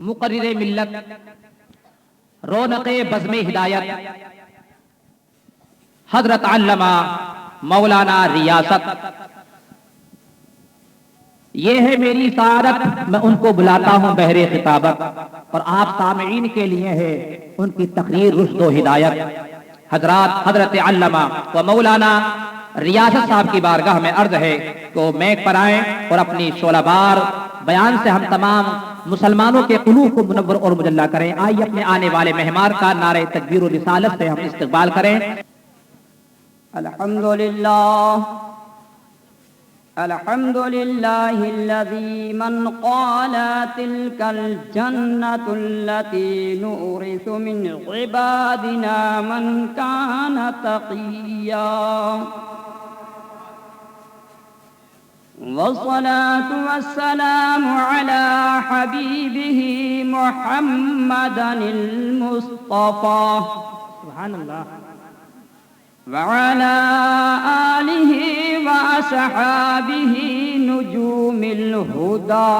مقرر ملت، رونق بزم ہدایت، حضرت علامہ مولانا ریاست، یہ ہے میری سعادت، میں ان کو بلاتا ہوں بہر خطابت، اور آپ سامعین کے لیے ہے ان کی تقریر رشد و ہدایت۔ حضرت علامہ و مولانا ریاست صاحب کی بارگاہ میں عرض ہے کہ وہ میک پر آئیں اور اپنی شعلہ بار بیان سے ہم تمام مسلمانوں کے قلوب کو منور اور مجلہ کریں۔ آئیے اپنے آنے والے مہمان کا نعرہ تکبیر و رسالت سے ہم استقبال کریں۔ الحمد لله الذي من قال تلك الجنة التي نورث من عبادنا من كان تقيا، والصلاة والسلام على حبيبه محمدا المصطفى سبحان اللہ، وعلى آله وأصحابه نجوم الهدى،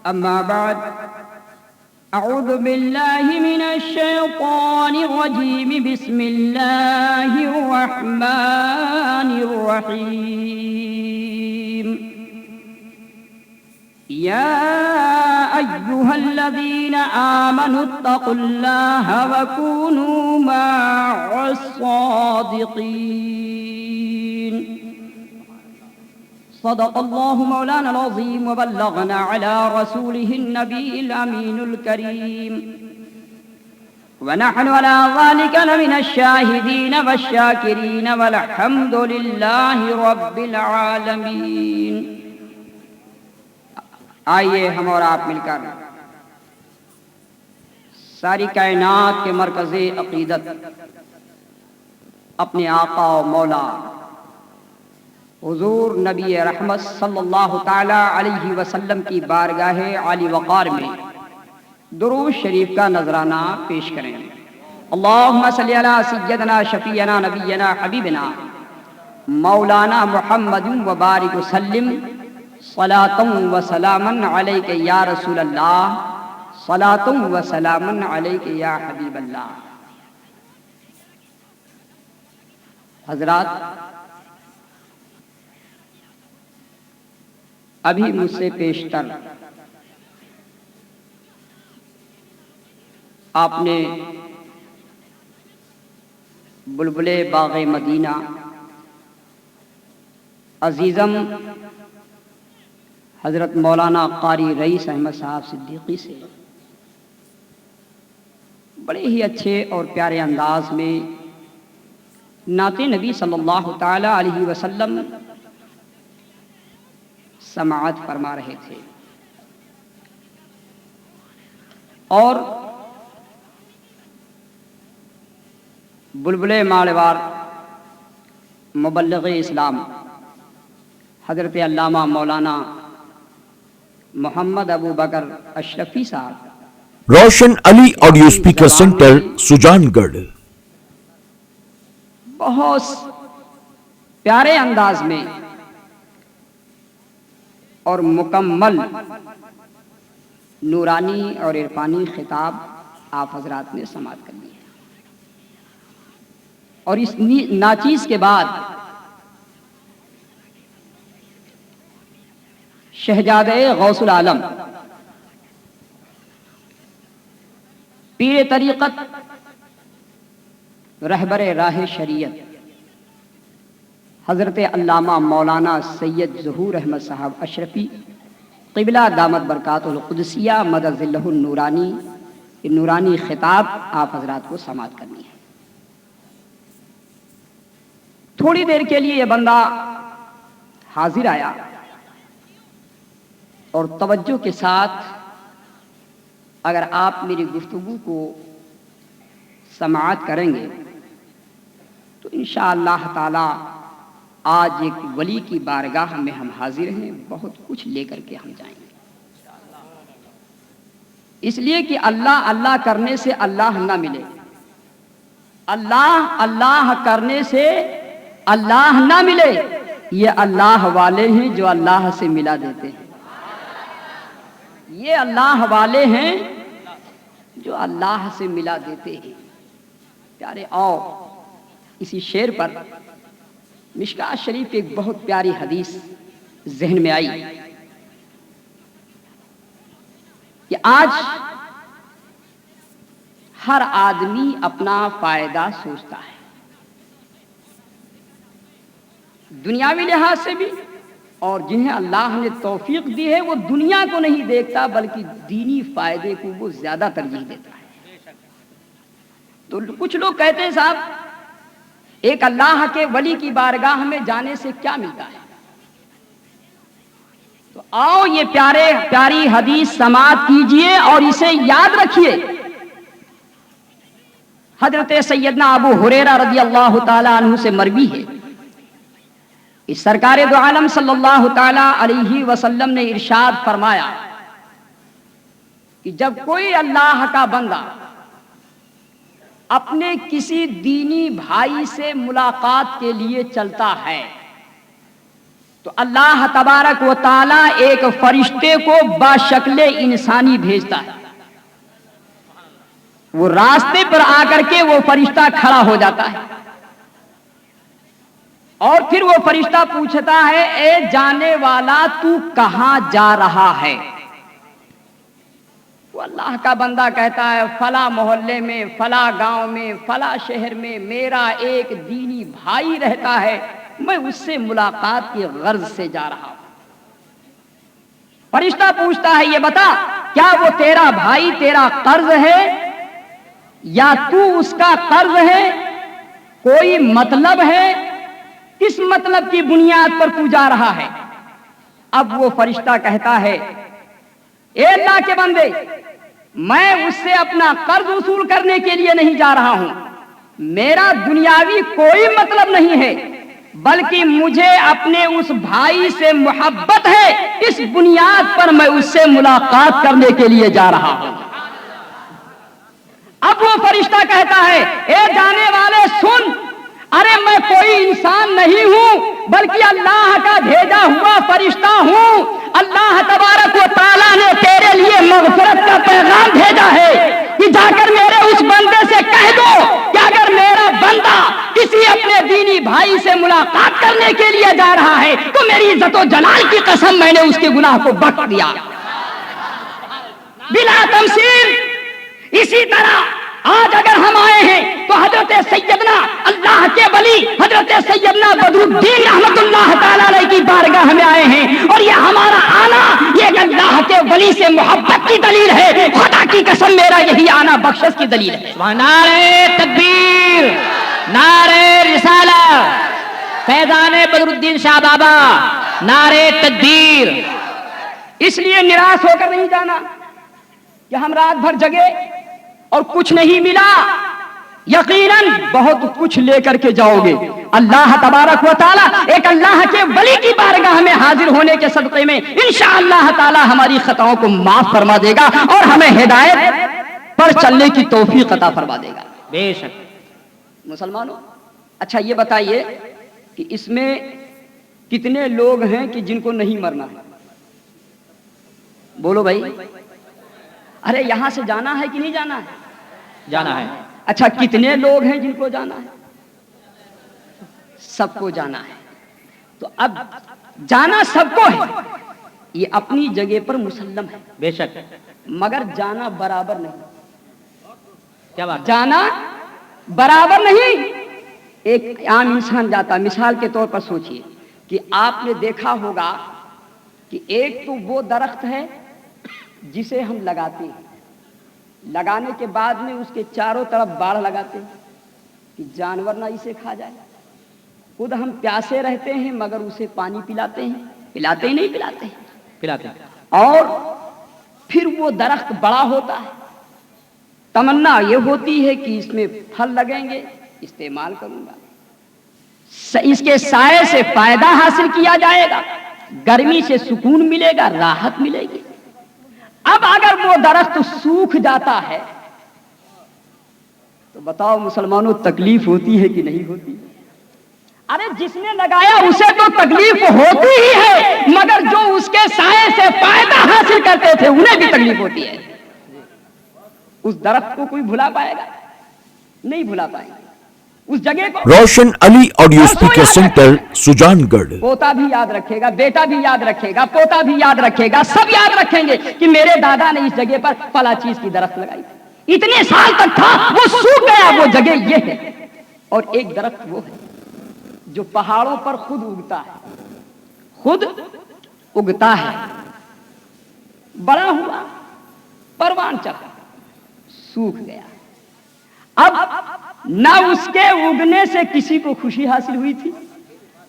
أما بعد، أعوذ بالله من الشيطان الرجيم، بسم الله الرحمن الرحيم، يا أيها الذين آمنوا اتقوا الله وكونوا مع الصادقين، صدق الله مولانا العظيم وبلغنا على رسوله النبي الأمين الكريم، ونحن على ذلك لمن الشاهدين والشاكرين، والحمد لله رب العالمين۔ آئیے ہم اور آپ مل کر ساری کائنات کے مرکز عقیدت اپنے آقا و مولا حضور نبی رحمت صلی اللہ تعالی علیہ وسلم کی بارگاہ عالی وقار میں درود شریف کا نذرانہ پیش کریں۔ اللہم صلی علی سیدنا شفیعنا نبینا حبیبنا مولانا محمد وبارک وسلم، صلاۃ و سلاما علیک یا رسول اللہ، صلاۃ و سلاما علیک یا حبیب اللہ۔ حضرات، ابھی مجھ سے پیشتر آپ نے بلبل باغ مدینہ عزیزم حضرت مولانا قاری رئیس احمد صاحب صدیقی سے بڑے ہی اچھے اور پیارے انداز میں نعت نبی صلی اللہ تعالی علیہ وسلم سماعت فرما رہے تھے، اور بلبل ماڑوار مبلغ اسلام حضرت علامہ مولانا محمد ابو بکر اشرفی صاحب، روشن علی آڈیو اسپیکر سینٹر سجان گڑھ، بہت پیارے انداز میں اور مکمل نورانی اور عرفانی خطاب آپ حضرات نے سماعت کر لی ہے، اور اس ناچیز کے بعد شہزادے غوث العالم پیر طریقت رہبر راہ شریعت حضرت علامہ مولانا سید ظہور احمد صاحب اشرفی قبلہ دامت برکاتہ القدسیہ مدد ذلہ النورانی، یہ نورانی خطاب آپ حضرات کو سماعت کرنی ہے۔ تھوڑی دیر کے لیے یہ بندہ حاضر آیا اور توجہ کے ساتھ اگر آپ میری گفتگو کو سماعت کریں گے تو انشاءاللہ تعالی آج ایک ولی کی بارگاہ میں ہم حاضر ہیں، بہت کچھ لے کر کے ہم جائیں گے، اس لیے کہ اللہ اللہ کرنے سے اللہ نہ ملے، اللہ اللہ کرنے سے اللہ نہ ملے، یہ اللہ والے ہیں جو اللہ سے ملا دیتے ہیں۔ یہ اللہ والے ہیں جو اللہ سے ملا دیتے ہیں۔ پیارے آؤ اسی شعر پر مشکات شریف کی ایک بہت پیاری حدیث ذہن میں آئی کہ آج ہر آدمی اپنا فائدہ سوچتا ہے، دنیاوی لحاظ سے بھی، اور جنہیں اللہ نے توفیق دی ہے وہ دنیا کو نہیں دیکھتا بلکہ دینی فائدے کو وہ زیادہ ترجیح دیتا ہے۔ تو کچھ لوگ کہتے ہیں صاحب ایک اللہ کے ولی کی بارگاہ میں جانے سے کیا ملتا ہے؟ تو آؤ یہ پیاری حدیث سماعت کیجئے اور اسے یاد رکھیے۔ حضرت سیدنا ابو ہریرہ رضی اللہ تعالی عنہ سے مروی ہے، اس سرکار دو عالم صلی اللہ تعالی علیہ وسلم نے ارشاد فرمایا کہ جب کوئی اللہ کا بندہ اپنے کسی دینی بھائی سے ملاقات کے لیے چلتا ہے تو اللہ تبارک و تعالی ایک فرشتے کو باشکل انسانی بھیجتا ہے، وہ راستے پر آ کر کے وہ فرشتہ کھڑا ہو جاتا ہے اور پھر وہ فرشتہ پوچھتا ہے اے جانے والا تو کہاں جا رہا ہے؟ وہ اللہ کا بندہ کہتا ہے فلاں محلے میں، فلاں گاؤں میں، فلاں شہر میں میرا ایک دینی بھائی رہتا ہے، میں اس سے ملاقات کی غرض سے جا رہا ہوں۔ فرشتہ پوچھتا ہے یہ بتا کیا وہ تیرا بھائی تیرا قرض ہے یا تو اس کا قرض ہے؟ کوئی مطلب ہے؟ کس مطلب کی بنیاد پر تو جا رہا ہے؟ اب وہ فرشتہ کہتا ہے اے اللہ کے بندے، میں اس سے اپنا قرض وصول کرنے کے لیے نہیں جا رہا ہوں، میرا دنیاوی کوئی مطلب نہیں ہے، بلکہ مجھے اپنے اس بھائی سے محبت ہے، اس بنیاد پر میں اس سے ملاقات کرنے کے لیے جا رہا ہوں۔ اب وہ فرشتہ کہتا ہے اے جانے والے سن، ارے میں کوئی انسان نہیں ہوں بلکہ اللہ کا بھیجا ہوا فرشتہ ہوں، اللہ تبارک و تعالیٰ نے تیرے لیے مغفرت کا پیغام بھیجا ہے کہ جا کر میرے اس بندے سے کہہ دو کہ اگر میرا بندہ کسی اپنے دینی بھائی سے ملاقات کرنے کے لیے جا رہا ہے تو میری عزت و جلال کی قسم میں نے اس کے گناہ کو بخش دیا بلا تمثیل۔ اسی طرح آج اگر ہم آئے ہیں تو حضرت سیدنا اللہ کے ولی حضرت سیدنا بدر الدین رحمت اللہ تعالی علیہ کی بارگاہ میں آئے ہیں، اور یہ ہمارا آنا یہ اللہ کے ولی سے محبت کی دلیل ہے، خدا کی قسم میرا یہی آنا بخشش کی دلیل ہے۔ نعرے تکبیر، نعرے رسالت، فیضان بدر الدین شاہ بابا، نعرے تکبیر۔ اس لیے نراش ہو کر نہیں جانا کہ ہم رات بھر جگے اور کچھ نہیں ملا، یقیناً بہت کچھ لے کر کے جاؤ گے۔ اللہ تبارک و تعالیٰ ایک اللہ کے ولی کی بارگاہ میں حاضر ہونے کے صدقے میں انشاءاللہ تعالیٰ ہماری خطاؤں کو معاف فرما دے گا اور ہمیں ہدایت پر چلنے کی توفیق عطا فرما دے گا بے شک۔ مسلمانوں، اچھا یہ بتائیے کہ اس میں کتنے لوگ ہیں کہ جن کو نہیں مرنا ہے؟ بولو بھائی، ارے یہاں سے جانا ہے کہ نہیں جانا ہے؟ جانا ہے۔ اچھا کتنے لوگ ہیں جن کو جانا ہے؟ سب کو جانا ہے۔ تو اب جانا سب کو ہے، یہ اپنی جگہ پر مسلم ہے، بے شک، مگر جانا برابر نہیں۔ کیا بات؟ جانا برابر نہیں۔ ایک عام انسان جاتا، مثال کے طور پر سوچئے کہ آپ نے دیکھا ہوگا کہ ایک تو وہ درخت ہے جسے ہم لگاتے ہیں، لگانے کے بعد میں اس کے چاروں طرف باڑ لگاتے ہیں کہ جانور نہ اسے کھا جائے، خود ہم پیاسے رہتے ہیں مگر اسے پانی پلاتے ہیں، پلاتے ہی نہیں پلاتے ہیں، پلاتے ہیں۔ اور پھر وہ درخت بڑا ہوتا ہے، تمنا یہ ہوتی ہے کہ اس میں پھل لگیں گے، استعمال کروں گا، اس کے سائے سے فائدہ حاصل کیا جائے گا، گرمی سے سکون ملے گا، راحت ملے گی۔ اب اگر وہ درخت سوکھ جاتا ہے تو بتاؤ مسلمانوں تکلیف ہوتی ہے کہ نہیں ہوتی؟ ارے جس نے لگایا اسے تو تکلیف ہوتی ہی ہے، مگر جو اس کے سائے سے فائدہ حاصل کرتے تھے انہیں بھی تکلیف ہوتی ہے۔ اس درخت کو کوئی بھلا پائے گا؟ نہیں بھلا پائے گا اس جگہ کو۔ روشن علی آڈیو اسپیکر سینٹر سجان گڑھ۔ پوتا بھی یاد رکھے گا، بیٹا بھی یاد رکھے گا، پوتا بھی یاد رکھے گا، سب یاد رکھیں گے کہ میرے دادا نے اس جگہ پر فلاں چیز کی درخت لگائی، اتنے سال تک تھا، وہ سوکھ گیا، وہ جگہ یہ ہے۔ اور ایک درخت وہ ہے جو پہاڑوں پر خود اگتا ہے، خود اگتا ہے، بڑا ہوا، پروان چڑھا، سوکھ گیا۔ اب نہ اس کے اگنے سے کسی کو خوشی حاصل ہوئی تھی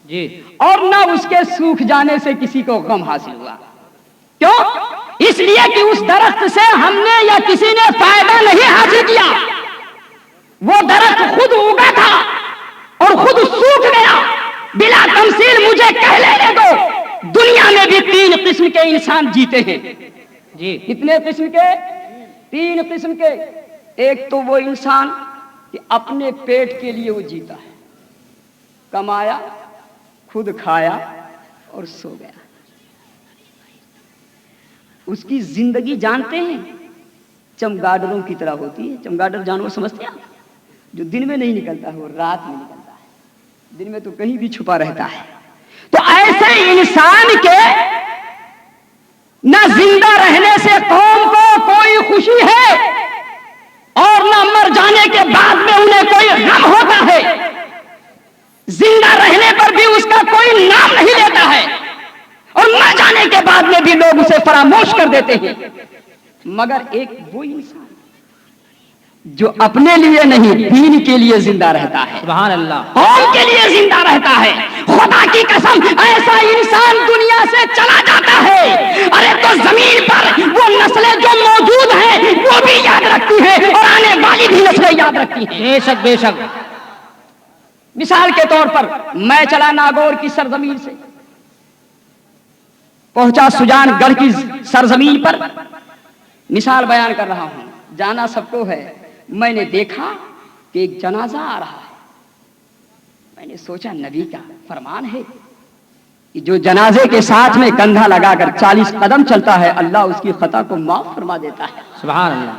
جی، اور نہ اس کے سوکھ جانے سے کسی کو غم حاصل ہوا۔ کیوں؟ اس لیے کہ اس درخت سے ہم نے یا کسی نے فائدہ نہیں حاصل کیا، وہ درخت خود اگا تھا اور خود سوکھ گیا۔ بلا تمثیل مجھے کہہ لینے دو، دنیا میں بھی 3 قسم کے انسان جیتے ہیں۔ جی، کتنے قسم کے؟ 3 قسم کے۔ ایک تو وہ انسان کہ اپنے پیٹ کے لیے وہ جیتا ہے، کمایا، خود کھایا اور سو گیا۔ اس کی زندگی جانتے ہیں چمگادڑوں کی طرح ہوتی ہے۔ چمگادڑ جانور سمجھتے ہیں آپ؟ جو دن میں نہیں نکلتا ہے وہ رات میں نکلتا ہے، دن میں تو کہیں بھی چھپا رہتا ہے۔ تو ایسے انسان کے نہ زندہ رہنے سے قوم کو کوئی خوشی ہے اور نہ مر جانے کے بعد میں انہیں کوئی غم ہوتا ہے۔ زندہ رہنے پر بھی اس کا کوئی نام نہیں لیتا ہے اور مر جانے کے بعد میں بھی لوگ اسے فراموش کر دیتے ہیں۔ مگر ایک وہ انسان جو اپنے لیے نہیں دین کے لیے زندہ رہتا ہے، سبحان اللہ، قوم کے لیے زندہ رہتا ہے، خدا کی قسم ایسا انسان دنیا سے چلا جاتا ہے، ارے تو زمین پر وہ نسلیں جو موجود ہیں وہ بھی یاد رکھتی ہیں اور آنے والی بھی نسلیں یاد رکھتی ہیں۔ بے شک بے شک۔ مثال کے طور پر میں چلا ناگور کی سرزمین سے، پہنچا سجان گڑھ کی سرزمین پر، مثال بیان کر رہا ہوں، جانا سب کو ہے۔ میں نے دیکھا کہ ایک جنازہ آ رہا ہے، میں نے سوچا نبی کا فرمان ہے کہ جو جنازے کے ساتھ میں کندھا لگا کر 40 قدم چلتا ہے اللہ اس کی خطا کو معاف فرما دیتا ہے۔ سبحان اللہ۔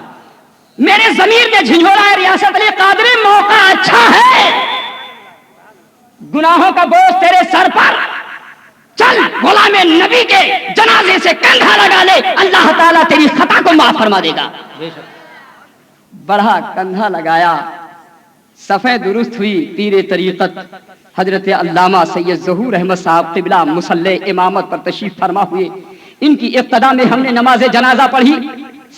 میرے ضمیر میں جھنجھوڑا ہے، ریاست علی قادری موقع اچھا ہے، گناہوں کا بوجھ تیرے سر پر، چل غلام نبی کے جنازے سے کندھا لگا لے، اللہ تعالیٰ تیری خطا کو معاف فرما دے گا۔ بے شک۔ بڑھا، کندھا لگایا، صفیں درست ہوئی، پیر طریقت حضرت علامہ سید ظہور احمد صاحب قبلہ مصلی امامت پر تشریف فرما ہوئے، ان کی ابتدا میں ہم نے نماز جنازہ پڑھی،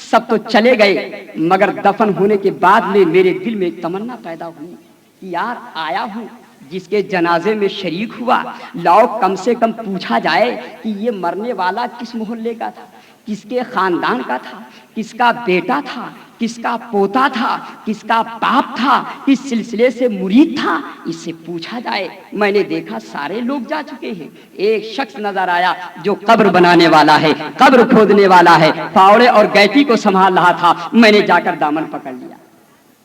سب تو چلے گئے، مگر دفن ہونے کے بعد میں میرے دل میں تمنا پیدا ہوئی کہ یار آیا ہوں جس کے جنازے میں شریک ہوا، لاؤ کم سے کم پوچھا جائے کہ یہ مرنے والا کس محلے کا تھا، کس کے خاندان کا تھا، کس کا بیٹا تھا، کس کا پوتا تھا، کس کا باپ تھا، کس سلسلے سے مرید تھا، اس سے پوچھا جائے۔ میں نے دیکھا سارے لوگ جا چکے ہیں، ایک شخص نظر آیا جو قبر بنانے والا ہے، قبر کھودنے والا ہے، فاوڑے اور گیتی کو سنبھال رہا تھا۔ میں نے جا کر دامن پکڑ لیا،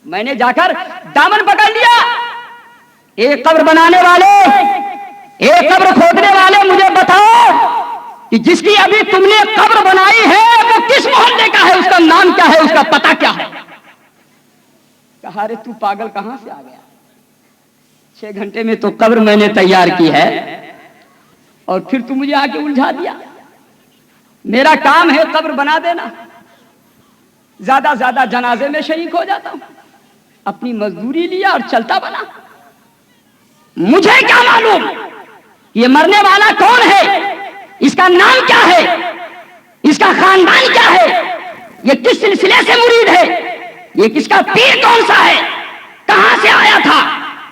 میں نے جا کر دامن پکڑ لیا۔ ایک قبر بنانے والے، ایک قبر کھودنے والے، مجھے بتاؤ کہ جس کی ابھی تم نے قبر بنائی ہے وہ کس محلے کا ہے، اس کا نام کیا ہے، اس کا پتہ کیا ہے؟ کہا رے تو پاگل کہاں سے آ گیا، 6 گھنٹے میں تو قبر میں نے تیار کی ہے اور پھر تو مجھے آ کے الجھا دیا۔ میرا کام ہے قبر بنا دینا، زیادہ زیادہ جنازے میں شریک ہو جاتا ہوں، اپنی مزدوری لیا اور چلتا بنا۔ مجھے کیا معلوم یہ مرنے والا کون ہے، اس کا نام کیا ہے، اس کا خاندان کیا ہے، یہ کس سلسلے سے مرید ہے، یہ کس کا پیر کون سا ہے، کہاں سے آیا تھا،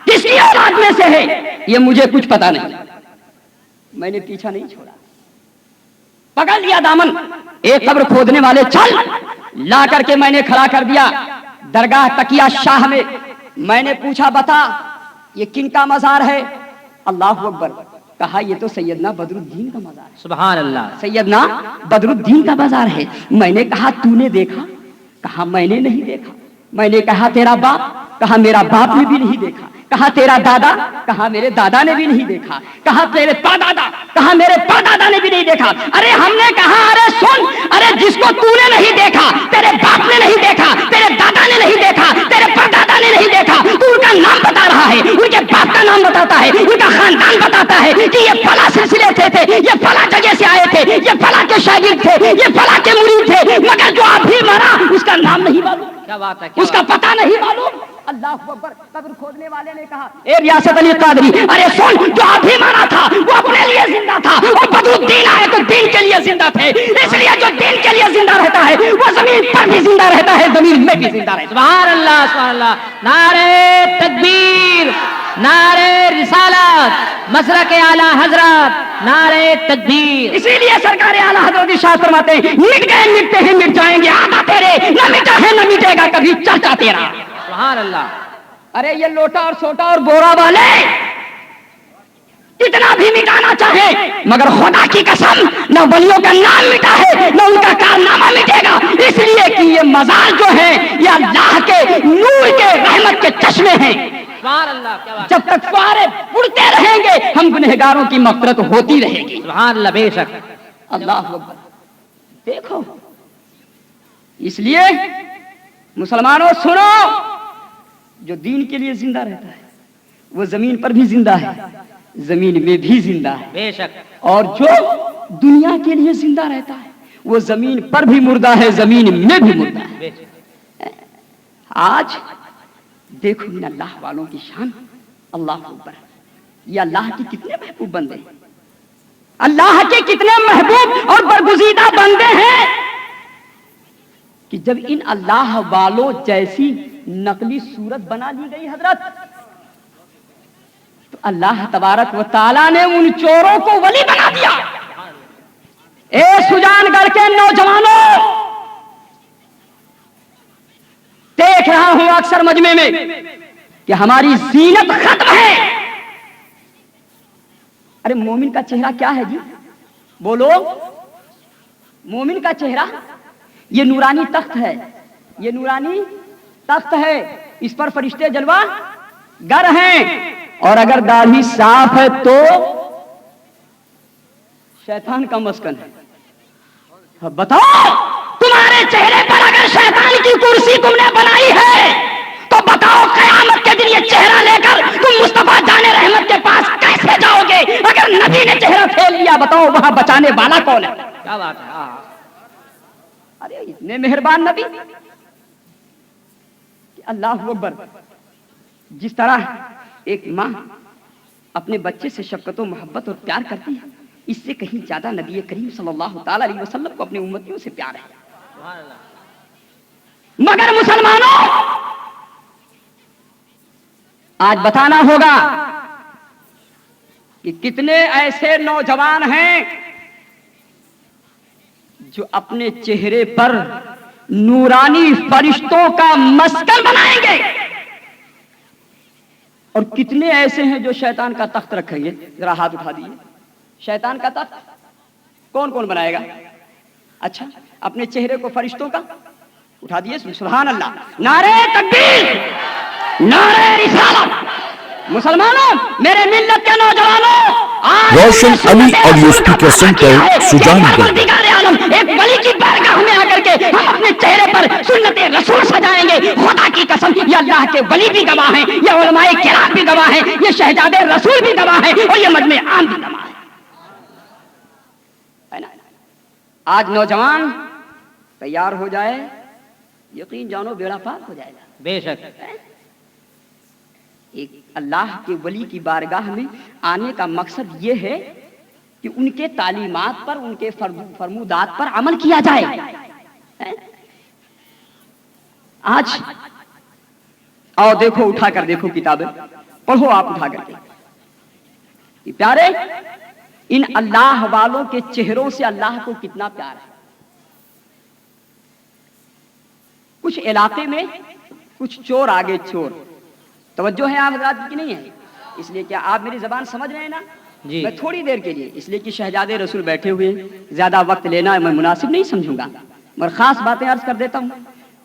کس کی اولاد میں سے ہے، یہ مجھے کچھ پتا نہیں۔ میں نے پیچھا نہیں چھوڑا، پکڑ لیا دامن۔ ایک قبر کھودنے والے چل لا کر کے میں نے کھڑا کر دیا درگاہ تقیہ شاہ میں نے پوچھا بتا یہ کن کا مزار ہے؟ اللہ اکبر، کہا یہ تو سیدنا بدر الدین کا مزار ہے۔ سبحان اللہ، سیدنا بدر الدین کا مزار ہے۔ میں نے کہا تو نے دیکھا؟ کہا میں نے نہیں دیکھا۔ میں نے کہا تیرا باپ؟ کہا میرا باپ نے بھی نہیں دیکھا۔ کہا تیرا دادا، کہا میرے دادا نے بھی نہیں دیکھا، کہا تیرے پردادا، کہا میرے پردادا نے بھی نہیں دیکھا۔ ارے ہم نے کہا ارے سن، ارے جس کو تو نے نہیں دیکھا، تیرے باپ نے نہیں دیکھا، تیرے دادا نے نہیں دیکھا، تیرے پردادا نے نہیں دیکھا، تو ان کا نام بتا رہا ہے، ان کے باپ کا نام بتاتا ہے، ان کا خاندان بتاتا ہے کہ یہ فلاں سلسلے سے تھے، یہ فلاں جگہ سے آئے تھے، یہ فلاں کے شاگرد تھے، یہ فلاں کے مرید تھے، مگر جو ابھی مرا اس کا نام نہیں معلوم، کیا بات ہے، اس کا پتہ نہیں معلوم۔ اللہ اکبر۔ قبر کھودنے والے نے کہا اے ریاست علی قادری، ارے سن، جو ابھی مارا تھا وہ اپنے لیے زندہ تھا، اور بدو دین آئے تو دین کے لیے زندہ تھے، اس لیے جو دین کے لیے زندہ رہتا ہے وہ زمین پر بھی زندہ رہتا ہے، زمین میں بھی زندہ رہتا ہے۔ سبحان اللہ سبحان اللہ، نعرہ تکبیر، نعرہ رسالت، مسلک اعلی حضرت، نعرہ تکبیر۔ اسی لیے سرکار اعلی حضرت ارشاد فرماتے ہیں مٹ گئے مٹتے ہیں مٹ جائیں گے، آقا تیرے نہ مٹا ہے نہ مٹے گا کبھی چرچا تیرا۔ سبحان اللہ۔ ارے یہ لوٹا اور سوٹا اور بورا والے اتنا بھی مٹانا چاہے، مگر خدا کی قسم نہ ولیوں کا نام مٹا ہے نہ ان کا کارنامہ مٹے گا، اس لیے کہ یہ مزار جو ہے یہ اللہ کے نور کے رحمت کے چشمے ہیں، سبحان اللہ، کیا بات، جب تک فوارے اڑتے رہیں گے ہم گنہگاروں کی مغفرت ہوتی رہے گی۔ سبحان اللہ، بے شک۔ اللہ اکبر۔ دیکھو، اس لیے مسلمانوں سنو، جو دین کے لیے زندہ رہتا ہے وہ زمین پر بھی زندہ ہے، زمین میں بھی زندہ ہے، بے شک۔ اور جو دنیا کے لیے زندہ رہتا ہے وہ زمین پر بھی مردہ ہے، زمین میں بھی مردہ ہے۔ بے شک۔ آج دیکھو ان اللہ والوں کی شان، اللہ اکبر، یہ اللہ کی کتنے محبوب بندے ہیں، اللہ کے کتنے محبوب اور برگزیدہ بندے ہیں کہ جب ان اللہ والوں جیسی نقلی صورت بنا لی گئی حضرت، تو اللہ تبارک و تعالیٰ نے ان چوروں کو ولی بنا دیا۔ اے سجان گڑھ کے نوجوانوں، دیکھ رہا ہوں اکثر مجمع میں کہ ہماری زینت ختم ہے۔ ارے مومن کا چہرہ کیا ہے جی؟ بولو، مومن کا چہرہ یہ نورانی تخت ہے، یہ نورانی تخت ہے، اس پر فرشتے جلوہ گر ہیں، اور اگر داڑھی صاف ہے تو شیطان کا مسکن ہے۔ اب بتاؤ، تمہارے چہرے پر اگر شیطان کی کرسی تم نے بنائی ہے تو بتاؤ قیامت کے دن یہ چہرہ لے کر تم مصطفیٰ جان رحمت کے پاس کیسے جاؤ گے؟ اگر نبی نے چہرہ پھیر لیا بتاؤ وہاں بچانے والا کون ہے؟ کیا بات ہے، ہاں۔ ارے اتنے مہربان نبی کہ اللہ اکبر، جس طرح ایک ماں اپنے بچے سے شفقت و محبت اور پیار کرتی ہے، اس سے کہیں زیادہ نبی کریم صلی اللہ تعالی علیہ وسلم کو اپنے امتیوں سے پیار ہے۔ سبحان اللہ۔ مگر مسلمانوں، آج بتانا ہوگا کہ کتنے ایسے نوجوان ہیں جو اپنے چہرے پر نورانی فرشتوں کا مسکن بنائیں گے، اور کتنے ایسے ہیں جو شیطان کا تخت رکھیں گے۔ ذرا ہاتھ اٹھا دیجیے، شیطان کا تخت کون کون بنائے گا؟ اچھا، اپنے چہرے کو فرشتوں کا اٹھا دیے، سبحان اللہ، نعرہ تکبیر، نعرہ رسالت۔ مسلمانوں، میرے ملت کے نوجوانوں، روشن علی آڈیو اسپیکر سینٹر سجان گڑھ، ایک ولی کی بارگاہ میں آ کر کے ہم اپنے چہرے پر سنت رسول سجائیں گے۔ خدا کی قسم، یہ اللہ کے ولی بھی گواہ ہیں، یہ علماء کرام بھی گواہ ہیں، یہ شہزاد رسول بھی گواہ ہیں، اور یہ مجمع عام بھی گواہ ہے۔ آج نوجوان تیار ہو جائے، یقین جانو بیڑا پاک ہو جائے گا۔ بے شک۔ ایک اللہ کے ولی کی بارگاہ میں آنے کا مقصد یہ ہے کہ ان کے تعلیمات پر، ان کے فرمودات پر عمل کیا جائے۔ آج آؤ دیکھو، اٹھا کر دیکھو کتابیں، پڑھو آپ اٹھا کر کے، پیارے ان اللہ والوں کے چہروں سے اللہ کو کتنا پیار ہے۔ کچھ علاقے میں کچھ چور آگے چور، توجہ ہے آپ حضرات کی نہیں ہے؟ اس لیے کیا آپ میری زبان سمجھ رہے ہیں نا؟ جی۔ میں تھوڑی دیر کے لیے، اس لیے کہ شہزاد رسول بیٹھے ہوئے، زیادہ وقت لینا میں مناسب نہیں سمجھوں گا، مگر خاص باتیں عرض کر دیتا ہوں۔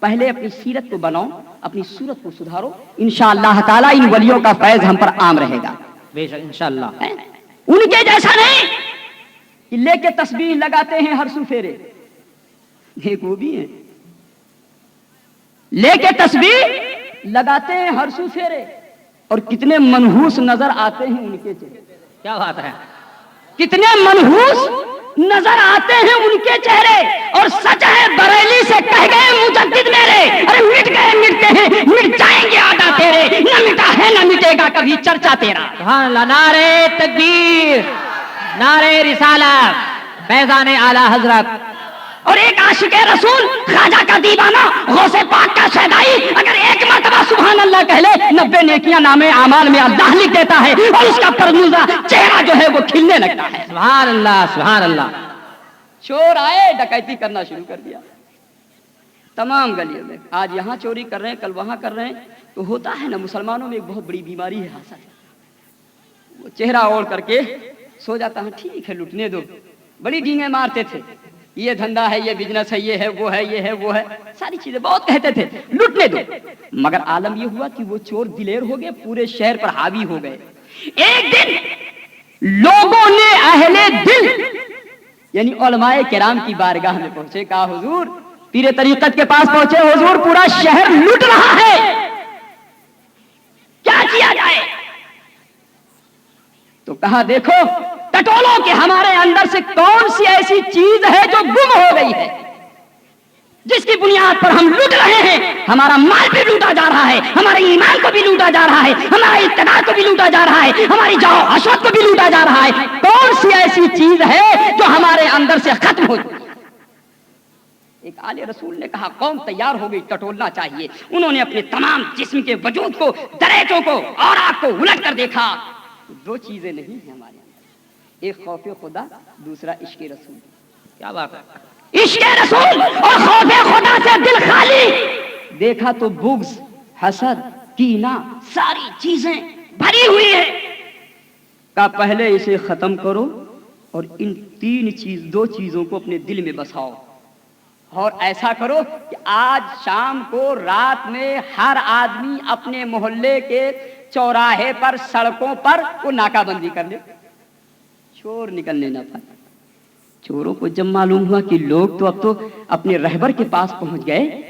پہلے اپنی سیرت کو بناؤ، اپنی صورت کو سدھارو، انشاءاللہ تعالی ان ولیوں کا فیض ہم پر عام رہے گا. بے شک انشاءاللہ. ان کے جیسا نہیں کہ لے کے تسبیح لگاتے ہیں ہر سو پھیرے، ایک وہ بھی ہیں لے کے تسبیح لگاتے ہیں ہر سو پھیرے، اور کتنے منحوس نظر آتے ہیں ان کے چہرے. کیا بات ہے. کتنے منحوس نظر آتے ہیں ان کے چہرے. اور سچ ہے بریلی سے کہہ گئے مجدد میرے، ارے مٹ گئے مٹتے ہیں مٹ جائیں گے آدھا تیرے، نہ مٹا ہے نہ مٹے گا کبھی چرچا تیرا. سبحان اللہ. نعرے تکبیر، نعرے رسالت، فیضان اعلی حضرت. اور ایک عاشق رسول خواجہ کا دیوانہ غوث پاک کا شیدائی اگر ایک مرتبہ سبحان اللہ کہہ لے 90 نیکیاں نامے اعمال میں اللہ لکھ دیتا ہے، اور اس کا پرموزہ چہرہ جو ہے وہ کھلنے لگتا ہے. سبحان اللہ سبحان اللہ. چور آئے ڈکیتی کرنا شروع کر دیا تمام گلیوں میں. آج یہاں چوری کر رہے ہیں، کل وہاں کر رہے ہیں. تو ہوتا ہے نا مسلمانوں میں ایک بہت بڑی بیماری ہے حسد. وہ چہرہ اوڑھ کر کے سو جاتا ہے، ٹھیک ہے لٹنے دو. بڑی ڈینگیں مارتے تھے، یہ دھندا ہے، یہ بزنس ہے، یہ ہے وہ ہے، یہ ہے وہ ہے، ساری چیزیں بہت کہتے تھے، لٹنے دو. مگر عالم یہ ہوا کہ وہ چور دلیر ہو گئے، پورے شہر پر حاوی ہو گئے. ایک دن لوگوں نے اہل دل یعنی علماء کرام کی بارگاہ میں پہنچے، کہا حضور، پیر طریقت کے پاس پہنچے، حضور پورا شہر لٹ رہا ہے، کیا کیا جائے؟ تو کہا دیکھو ٹٹولو کہ ہمارے اندر سے کون سی ایسی چیز ہے جو گم ہو گئی ہے، جس کی بنیاد پر ہم لوٹ رہے ہیں. ہمارا مال بھی لوٹا جا رہا ہے، ہمارے ایمان کو بھی لوٹا جا رہا ہے، ہمارا اقتدار کو بھی لوٹا جا رہا ہے، ہماری جاؤ عشرت کو بھی لوٹا جا رہا ہے. کون سی ایسی چیز ہے جو ہمارے اندر سے ختم ہو چکی ہے؟ ایک آل رسول نے کہا قوم تیار ہو گئی، ٹٹولنا چاہیے. انہوں نے اپنے تمام جسم کے وجود کو، دریچوں کو اور آگ کو الٹ کر دیکھا. دو چیزیں نہیں ہیں ہمارے اندر، ایک خوف خدا، دوسرا عشق رسول. کیا بات ہے. عشق رسول اور خوف خدا سے دل خالی. دیکھا تو بغض، حسد، کینہ، ساری چیزیں بھری ہوئی ہیں. کہا پہلے اسے ختم کرو اور ان دو چیزوں کو اپنے دل میں بساؤ. اور ایسا کرو کہ آج شام کو رات میں ہر آدمی اپنے محلے کے چوراہے پر، سڑکوں پر وہ ناکہ بندی کر لے، چور نکلنے نہ پائے. چوروں کو جب معلوم ہوا کہ لوگ تو اب تو اپنے رہبر کے پاس پہنچ گئے،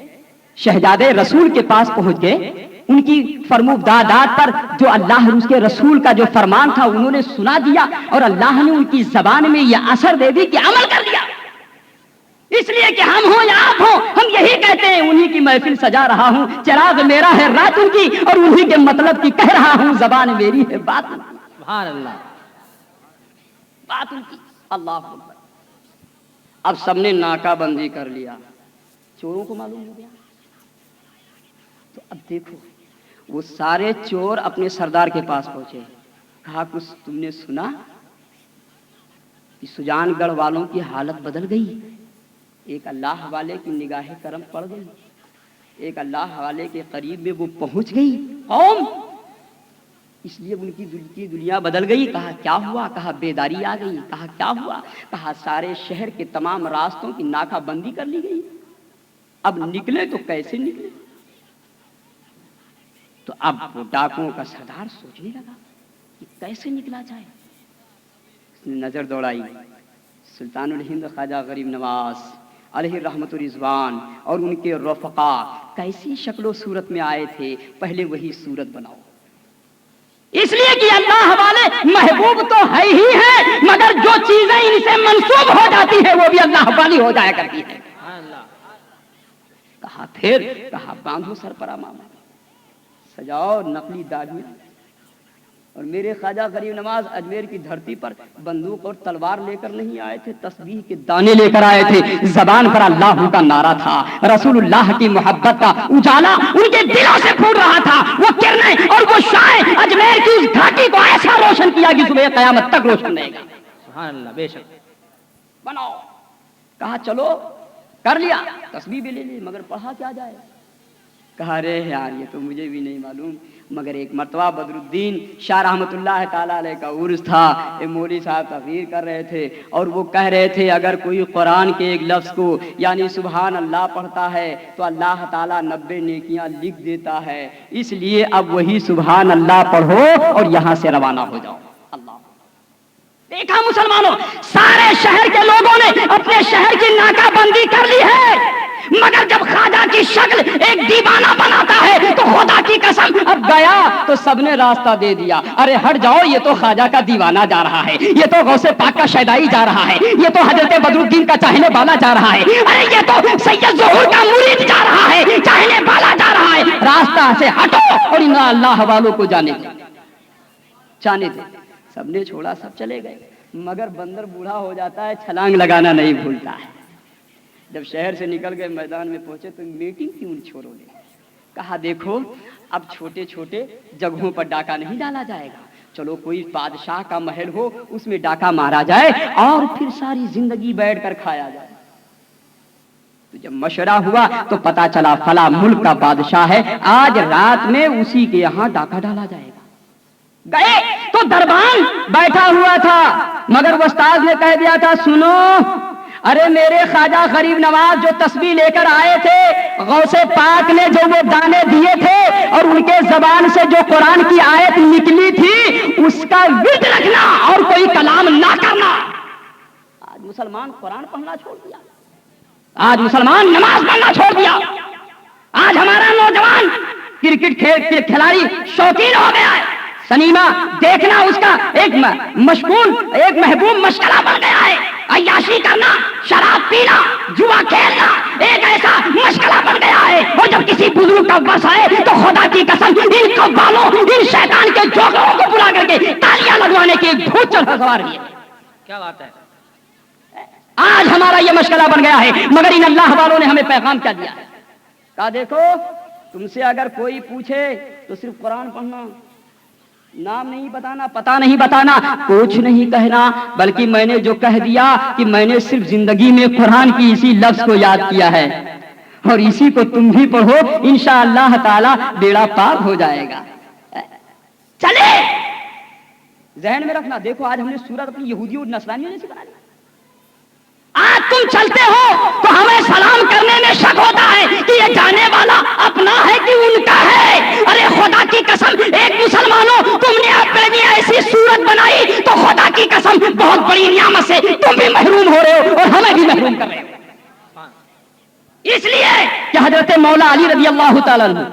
شہزادے رسول کے پاس پہنچ گئے، ان کی فرمودادات پر جو اللہ اور اس کے رسول کا جو فرمان تھا انہوں نے سنا دیا، اور اللہ نے ان کی زبان میں یہ اثر دے دی کہ عمل کر دیا. اس لیے کہ ہم ہوں یا آپ ہوں، ہم یہی کہتے ہیں انہی کی محفل سجا رہا ہوں، چراغ میرا ہے رات ان کی، اور انہی کے مطلب کی کہہ رہا ہوں، زبان میری ہے بات ان کی. سبحان اللہ. بات ان کی. اللہ اکبر. اب سب نے ناکہ بندی کر لیا، چوروں کو معلوم ہو گیا. تو اب دیکھو وہ سارے چور اپنے سردار کے پاس پہنچے. کہا کچھ تم نے سنا کہ سجان گڑھ والوں کی حالت بدل گئی؟ ایک اللہ والے کی نگاہ کرم پڑ گئی، ایک اللہ والے کے قریب میں وہ پہنچ گئی قوم، اس لیے ان کی دنیا بدل گئی. کہا کیا ہوا؟ کہا بیداری آ گئی. کہا کیا ہوا؟ کہا سارے شہر کے تمام راستوں کی ناکہ بندی کر لی گئی، اب نکلے تو کیسے نکلے؟ تو اب وہ ڈاکوؤں کا سردار سوچنے لگا کہ کیسے نکلا جائے. اس نے نظر دوڑائی، سلطان الہند خواجہ غریب نواز علیہ رحمت رضوان اور ان کے رفقا کیسی شکل و صورت میں آئے تھے، پہلے وہی صورت بناؤ. اس لیے کہ اللہ والے محبوب تو ہے ہی ہے، مگر جو چیزیں ان سے منسوب ہو جاتی ہیں وہ بھی اللہ والی ہو جایا کرتی ہے. کہا پھر کہا باندھو سر پر امامہ، سجاؤ نقلی داڑھیاں. اور میرے خواجہ غریب نواز اجمیر کی دھرتی پر بندوق اور تلوار لے کر نہیں آئے تھے، تسبیح کے دانے لے کر آئے تھے. زبان پر اللہ کا نعرہ تھا، رسول اللہ کی محبت کا اجالا ان کے دلوں سے پھوٹ رہا تھا. وہ کرنیں اور وہ شعائیں اجمیر کی اس گھاٹی کو ایسا روشن کیا کہ صبح قیامت تک روشن رہے گا. سبحان اللہ. بے شک. بناؤ. کہا چلو کر لیا، تسبیح بھی لے لی، مگر پڑھا کیا جائے؟ کہا رے یار یہ تو مجھے بھی نہیں معلوم، مگر ایک مرتبہ بدرالدین شاہ رحمۃ اللہ تعالیٰ علیہ کا عرس تھا، ایک مولوی صاحب تقریر کر رہے تھے اور وہ کہہ رہے تھے اگر کوئی قرآن کے ایک لفظ کو یعنی سبحان اللہ پڑھتا ہے تو اللہ تعالیٰ 90 نیکیاں لکھ دیتا ہے، اس لیے اب وہی سبحان اللہ پڑھو اور یہاں سے روانہ ہو جاؤ۔ اللہ دیکھا مسلمانوں، سارے شہر کے لوگوں نے اپنے شہر کی ناکہ بندی کر لی ہے، مگر جب خواجہ کی شکل ایک دیوانہ بناتا ہے تو خدا کی قسم اب گیا تو سب نے راستہ دے دیا، ارے ہٹ جاؤ یہ تو خواجہ کا دیوانہ جا رہا ہے، یہ تو غوث پاک کا شیدائی جا رہا ہے، یہ تو حضرت بدرالدین کا چاہنے والا جا رہا ہے، ارے یہ تو سید ظہور کا مرید جا رہا ہے، چاہنے والا جا رہا ہے، راستہ سے ہٹو اور ان اللہ والوں کو جانے دے۔ سب نے چھوڑا، سب چلے گئے، مگر بندر بوڑھا ہو جاتا ہے چھلانگ لگانا نہیں بھولتا ہے۔ جب شہر سے نکل گئے میدان میں پہنچے تو میٹنگ کیوں چھوڑو نے کہا دیکھو اب چھوٹے چھوٹے جگہوں پر ڈاکہ نہیں ڈالا جائے گا، چلو کوئی بادشاہ کا محل ہو اس میں ڈاکہ مارا جائے اور پھر ساری زندگی بیٹھ کر کھایا جائے۔ تو جب مشورہ ہوا تو پتا چلا فلاں ملک کا بادشاہ ہے، آج رات میں اسی کے یہاں ڈاکہ ڈالا جائے گا۔ گئے تو دربان بیٹھا ہوا تھا، مگر استاد نے کہہ دیا تھا سنو، ارے میرے خواجہ غریب نواز جو تسبیح لے کر آئے تھے، غوث پاک نے جو وہ دانے دیے تھے اور ان کے زبان سے جو قرآن کی آیت نکلی تھی اس کا ورد رکھنا اور کوئی کلام نہ کرنا۔ آج مسلمان قرآن پڑھنا چھوڑ دیا، آج مسلمان نماز پڑھنا چھوڑ دیا، آج ہمارا نوجوان کرکٹ کے کھلاڑی شوقین ہو گیا ہے، سنیما دیکھنا اس کا ایک محبوب مشغلہ بن گیا ہے، عیاشی کرنا، شراب پینا، جوا کھیلنا ایک ایسا مشغلہ بن گیا ہے، اور جب کسی بزرگ کا بس آئے تو خدا کی قسم ان کو بالوں ان شیطان کے جوکروں کو بلا کر کے تالیاں لگوانے کی ایک بھوت چل سوار ہے۔ کیا بات ہے، آج ہمارا یہ مشغلہ بن گیا ہے، مگر ان اللہ والوں نے ہمیں پیغام کیا دیا ہے، کہا دیکھو تم سے اگر کوئی پوچھے تو صرف قرآن پڑھنا، نام نہیں بتانا، پتہ نہیں بتانا، کچھ نہیں کہنا، بلکہ میں نے جو کہہ دیا کہ میں نے صرف زندگی میں قرآن کی اسی لفظ کو یاد کیا ہے اور اسی کو تم بھی پڑھو، انشاءاللہ تعالی بیڑا پار ہو جائے گا۔ چلے ذہن میں رکھنا، دیکھو آج ہم نے سورت اپنی یہودیوں اور نصرانیوں نے سکھا دی، آج تم چلتے ہو تو ہمیں سلام کرنے میں شک ہوتا ہے کہ یہ جانے والا اپنا ہے کہ ان کا ہے۔ ارے خدا کی قسم ایک مسلمانوں تم نے اپنے لیے ایسی صورت بنائی تو خدا کی قسم بہت بڑی نعمت سے تم بھی محروم ہو رہے ہو اور ہمیں بھی محروم کر رہے ہو، اس لیے کہ حضرت مولا علی رضی اللہ تعالیٰ عنہ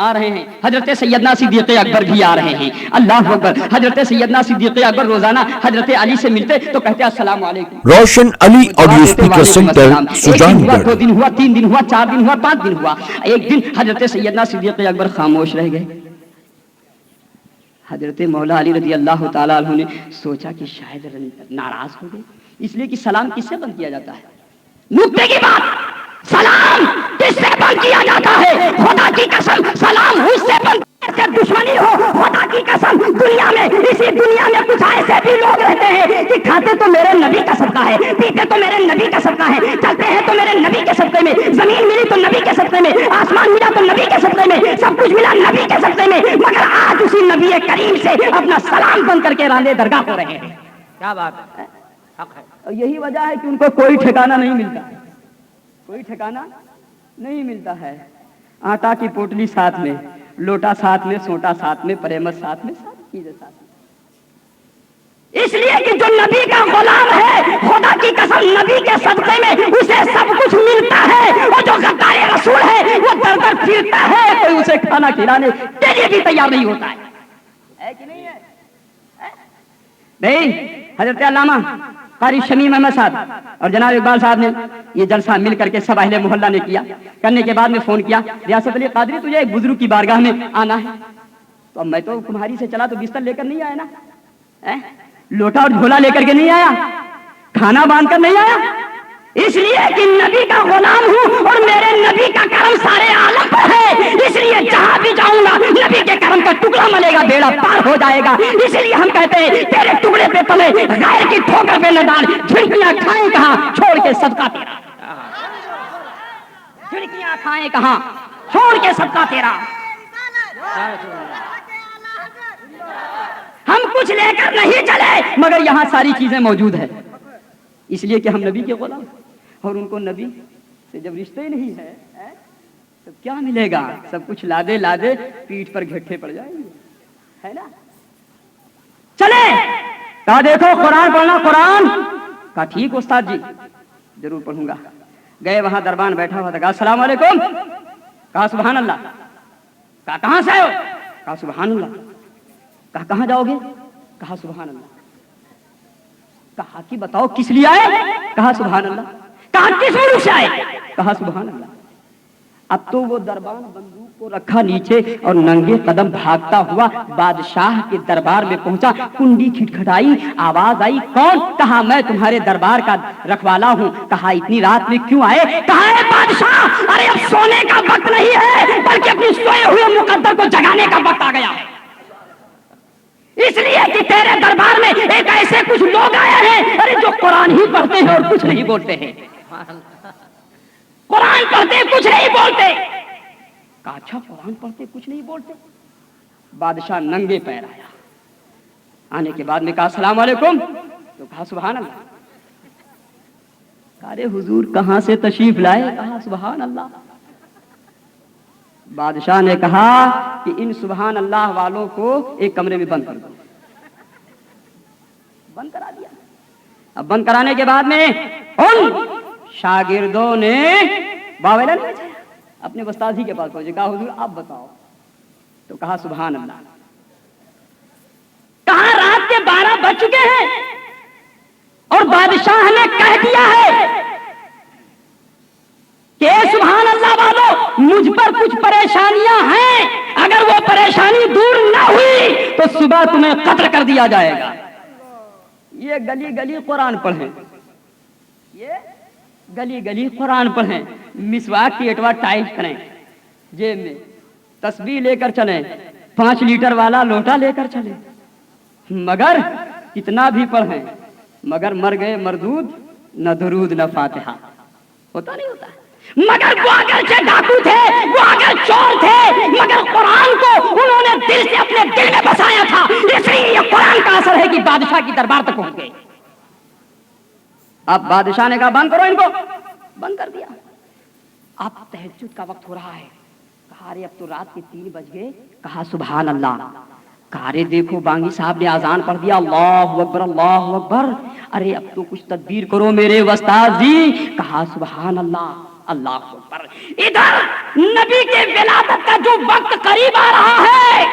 آ رہے ہیں، حضرت سیدنا صدیق اکبر بھی آ رہے ہیں، اللہ اکبر، حضرت سیدنا صدیق اکبر روزانہ حضرت علی سے ملتے تو کہتے السلام علیکم۔ روشن علی آڈیو اسپیکر سینٹر سجان گڑھ۔ 2 دن ہوا، 3 دن ہوا، 4 دن ہوا، 5 دن ہوا، ایک دن حضرت سیدنا صدیق اکبر خاموش رہ گئے۔ حضرت مولا علی رضی اللہ تعالیٰ عنہ نے سوچا کہ شاید ناراض ہو گئے، اس لیے کہ سلام کس سے بند کیا جاتا ہے؟ نکتے کی بات، سلام کس سے بند کیا جاتا ہے؟ خدا کی قسم سلام اس سے بند سے دشمنی ہو، خدا کی قسم دنیا میں اسی دنیا میں کچھ ایسے بھی لوگ رہتے ہیں کہ کھاتے تو میرے نبی کا صدقہ ہے، پیتے تو میرے نبی کا صدقہ ہے، چلتے ہیں تو میرے نبی کے صدقے میں، زمین ملی تو نبی کے صدقے میں، آسمان ملا تو نبی کے صدقے میں، سب کچھ ملا نبی کے صدقے میں، مگر آج اسی نبی کریم سے اپنا سلام بند کر کے راندے درگاہ ہو رہے ہیں۔ کیا بات ہے، حق ہے، اور یہی وجہ ہے کہ ان کو کوئی ٹھکانہ نہیں ملتا، کوئی ٹھکانہ نہیں ملتا ہے۔ آٹا کی پوٹلی ساتھ میں، لوٹا ساتھ میں، سوٹا ساتھ میں، پریمت ساتھ میں، ساری چیزیں ساتھ میں، اس لیے کہ جو نبی کا غلام ہے خدا کی قسم نبی کے صدقے میں اسے سب کچھ ملتا ہے، اور جو غدار رسول ہے وہ در در پھرتا ہے، کوئی اسے کھانا کھلانے کے لیے بھی تیار نہیں ہوتا ہے کہ نہیں ہے؟ نہیں، حضرت علامہ قاری شمیم احمد صاحب اور جناب اقبال صاحب نے یہ جلسہ مل کر کے سب اہل محلہ نے کیا، کرنے کے بعد میں فون کیا ریاست علی قادری تجھے ایک بزرگ کی بارگاہ میں آنا ہے، تو اب میں تو کمہاری سے چلا تو بستر لے کر نہیں آیا نا، لوٹا اور جھولا لے کر کے نہیں آیا، کھانا باندھ کر نہیں آیا، اس لیے کہ نبی کا غلام ہوں اور میرے نبی کا کرم سارے عالم پر ہے، اس لیے جہاں بھی جاؤں گا نبی کے کرم کا ٹکڑا ملے گا، بیڑا پار ہو جائے گا، اس لیے ہم کہتے ہیں تیرے ٹکڑے پہ پلے غیر کی ٹھوکر پہ نہ ڈال، جھڑکیاں کھائیں کہاں چھوڑ کے صدقہ تیرا، جھڑکیاں کھائیں کہاں چھوڑ کے سب کا تیرا. ہم کچھ لے کر نہیں چلے مگر یہاں ساری چیزیں موجود ہیں، اس لیے کہ ہم نبی کے غلام، اور ان کو نبی سے جب رشتہ ہی نہیں ہے تو کیا ملے گا؟ سب کچھ لادے لادے پیٹھ پر گھٹے پڑ جائیں گے، ہے نا. چلے کہا دیکھو قرآن پڑھنا. قرآن کہا ٹھیک استاد جی ضرور پڑھوں گا. گئے وہاں دربان بیٹھا ہوا تھا. کہا السلام علیکم. کہا سبحان اللہ. کہا کہاں سے آئے ہو؟ کہا سبحان اللہ. کہا کہاں جاؤ گے؟ کہا سبحان اللہ. کہا کہ بتاؤ کس لیے آئے؟ کہا سبحان اللہ. کہا کس ملک سے آئے؟ کہا سبحان اللہ. اب تو وہ دربان بندوق کو رکھا نیچے اور ننگے قدم بھاگتا ہوا بادشاہ کے دربار میں پہنچا. کنڈی کھٹکھٹائی، آواز آئی کون؟ کہا میں تمہارے دربار کا رکھوالا ہوں. کہا اتنی رات میں کیوں آئے؟ کہا اے بادشاہ ارے اب سونے کا وقت نہیں ہے بلکہ اپنی سوئے ہوئے مقدر کو جگانے کا وقت آ گیا ہے، اس لیے کہ تیرے دربار میں ایک ایسے کچھ لوگ آئے ہیں ارے جو قرآن ہی پڑھتے ہیں اور کچھ نہیں بولتے ہیں. قرآن پڑھتے کچھ نہیں بولتے. کہا اچھا قرآن پڑھتے کچھ نہیں بولتے. بادشاہ ننگے پیر آیا. آنے کے بعد میں کہا السلام علیکم. تو کہا سبحان اللہ. کہا ارے حضور کہاں سے تشریف لائے؟ کہا سبحان اللہ. بادشاہ نے کہا کہ ان سبحان اللہ والوں کو ایک کمرے میں بند کر دو. بند کرا دیا. اب بند کرانے کے بعد میں ان شاگردوں نے باویلا نہیں بجایا، اپنے استاد ہی کے پاس پہنچے. کہا حضور آپ بتاؤ. تو کہا سبحان اللہ. کہا رات کے 12 بج چکے ہیں اور بادشاہ نے کہہ دیا ہے کہ سبحان اللہ والو مجھ پر کچھ پریشانیاں ہیں، اگر وہ پریشانی دور نہ ہوئی تو صبح تمہیں قتل کر دیا جائے گا. یہ گلی گلی قرآن پڑھیں، یہ گلی گلی قرآن پڑھیں، مسواک کی اٹوا ٹائٹ کریں، جیب میں تسبیح لے کر چلیں، 5 لیٹر والا لوٹا لے کر چلیں، مگر کتنا بھی پڑھیں مگر مر گئے مردود، نہ درود نہ فاتحہ. ہوتا نہیں ہوتا. مگر وہ اگرچہ ڈاکو تھے، وہ اگر چور تھے، مگر قرآن کو انہوں نے دل سے اپنے دل میں بسایا تھا، اس لیے یہ قرآن کا اثر ہے کہ بادشاہ کی دربار تک پہنچ گئے. اب بادشاہ نے کہا بند کرو ان کو. بند کر دیا. اب تہجد کا وقت ہو رہا ہے. کہا ارے اب تو رات کے 3 بج گئے. کہا سبحان اللہ. کہا ارے دیکھو بانگی صاحب نے اذان پڑھ دیا، اللہ اکبر اللہ اکبر. ارے اب تو کچھ تدبیر کرو میرے استاد جی. کہا سبحان اللہ اللہ اکبر. ادھر نبی کے ولادت کا جو وقت قریب آ رہا ہے،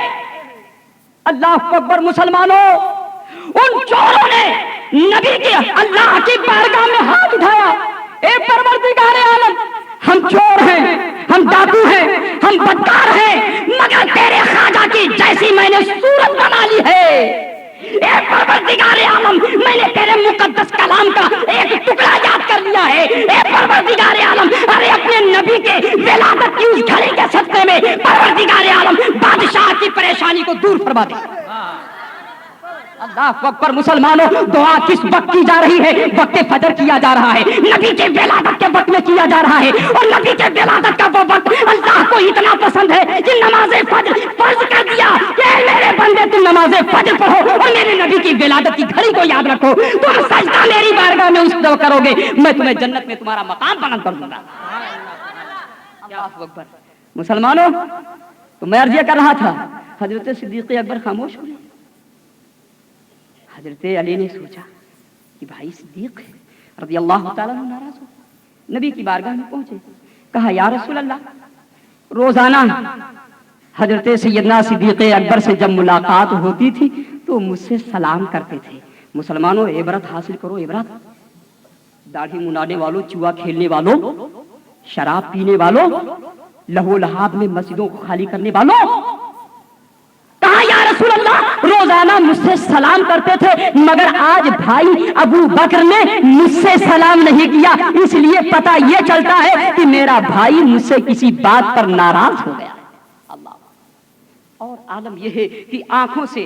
اللہ اکبر مسلمانوں، ان چوروں نے نبی کے اللہ کی بارگاہ میں ہاتھ اٹھایا. اے پروردگار عالم ہم چور ہیں، ہم ڈاکو ہیں، ہم بدکار ہیں، مگر تیرے خواجہ کی جیسی میں نے صورت بنا لی ہے. اے پروردگار عالم میں نے تیرے مقدس کلام کا ایک ٹکڑا یاد کر لیا ہے. اے پروردگار عالم ارے اپنے نبی کے ولادت کی اس گھڑی کے صدقے میں پروردگار عالم بادشاہ کی پریشانی کو دور فرما دے. اللہ اکبر مسلمانوں، دعا کس وقت کی جا رہی ہے؟ وقت فجر کیا جا رہا ہے، نبی کے ولادت کے وقت میں کیا جا رہا ہے. اور نبی کے ولادت کا وہ وقت اللہ کو اتنا پسند ہے کہ نماز فجر فرض کر دیا کہ میرے بندے تم نماز فجر پڑھو اور میرے نبی کی ولادت کی گھڑی کو یاد رکھو. تم سجدہ میری بارگاہ میں اس وقت کرو گے، میں تمہیں جنت میں تمہارا مقام بلند کر دوں گا. اللہ اکبر مسلمانوں، تو میں عرض کر رہا تھا حضرت صدیق اکبر خاموش ہو گئے. حضرت علی نے سوچا کہ بھائی صدیق رضی اللہ تعالیٰ عنہ ناراض ہو. نبی کی بارگاہ میں پہنچے. کہا یا رسول اللہ، روزانہ حضرت سیدنا صدیق اکبر سے جب ملاقات ہوتی تھی تو مجھ سے سلام کرتے تھے. مسلمانوں عبرت حاصل کرو، عبرت. داڑھی منانے والوں، چوا کھیلنے والوں، شراب پینے والوں، لہو لہاب میں مسجدوں کو خالی کرنے والوں. کہا یا رسول اللہ روزانہ مجھ سے سلام کرتے تھے مگر آج بھائی ابو بکر نے مجھ سے سلام نہیں کیا، اس لیے پتہ یہ چلتا ہے کہ میرا بھائی مجھ سے کسی بات پر ناراض ہو گیا. اللہ. اور عالم یہ ہے کہ آنکھوں سے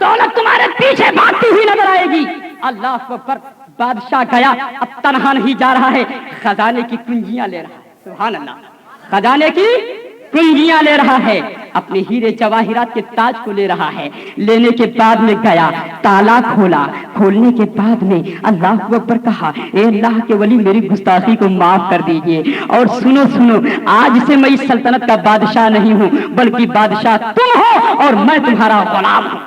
دولت تمہارے پیچھے بھاگتی ہوئی نظر آئے گی. اللہ اکبر. بادشاہ گیا, اب تنہا نہیں جا رہا ہے, خزانے کی کنجیاں لے رہا ہے. سبحان اللہ. خزانے کی کنجیاں لے رہا ہے, اپنے ہیرے جواہرات کے تاج کو لے رہا ہے. لینے کے بعد میں گیا, تالا کھولا. کھولنے کے بعد میں اللہ اکبر کہا, اے اللہ کے ولی میری گستاخی کو معاف کر دیجئے, اور سنو سنو, آج سے میں اس سلطنت کا بادشاہ نہیں ہوں, بلکہ بادشاہ تم ہو اور میں تمہارا غلام ہوں.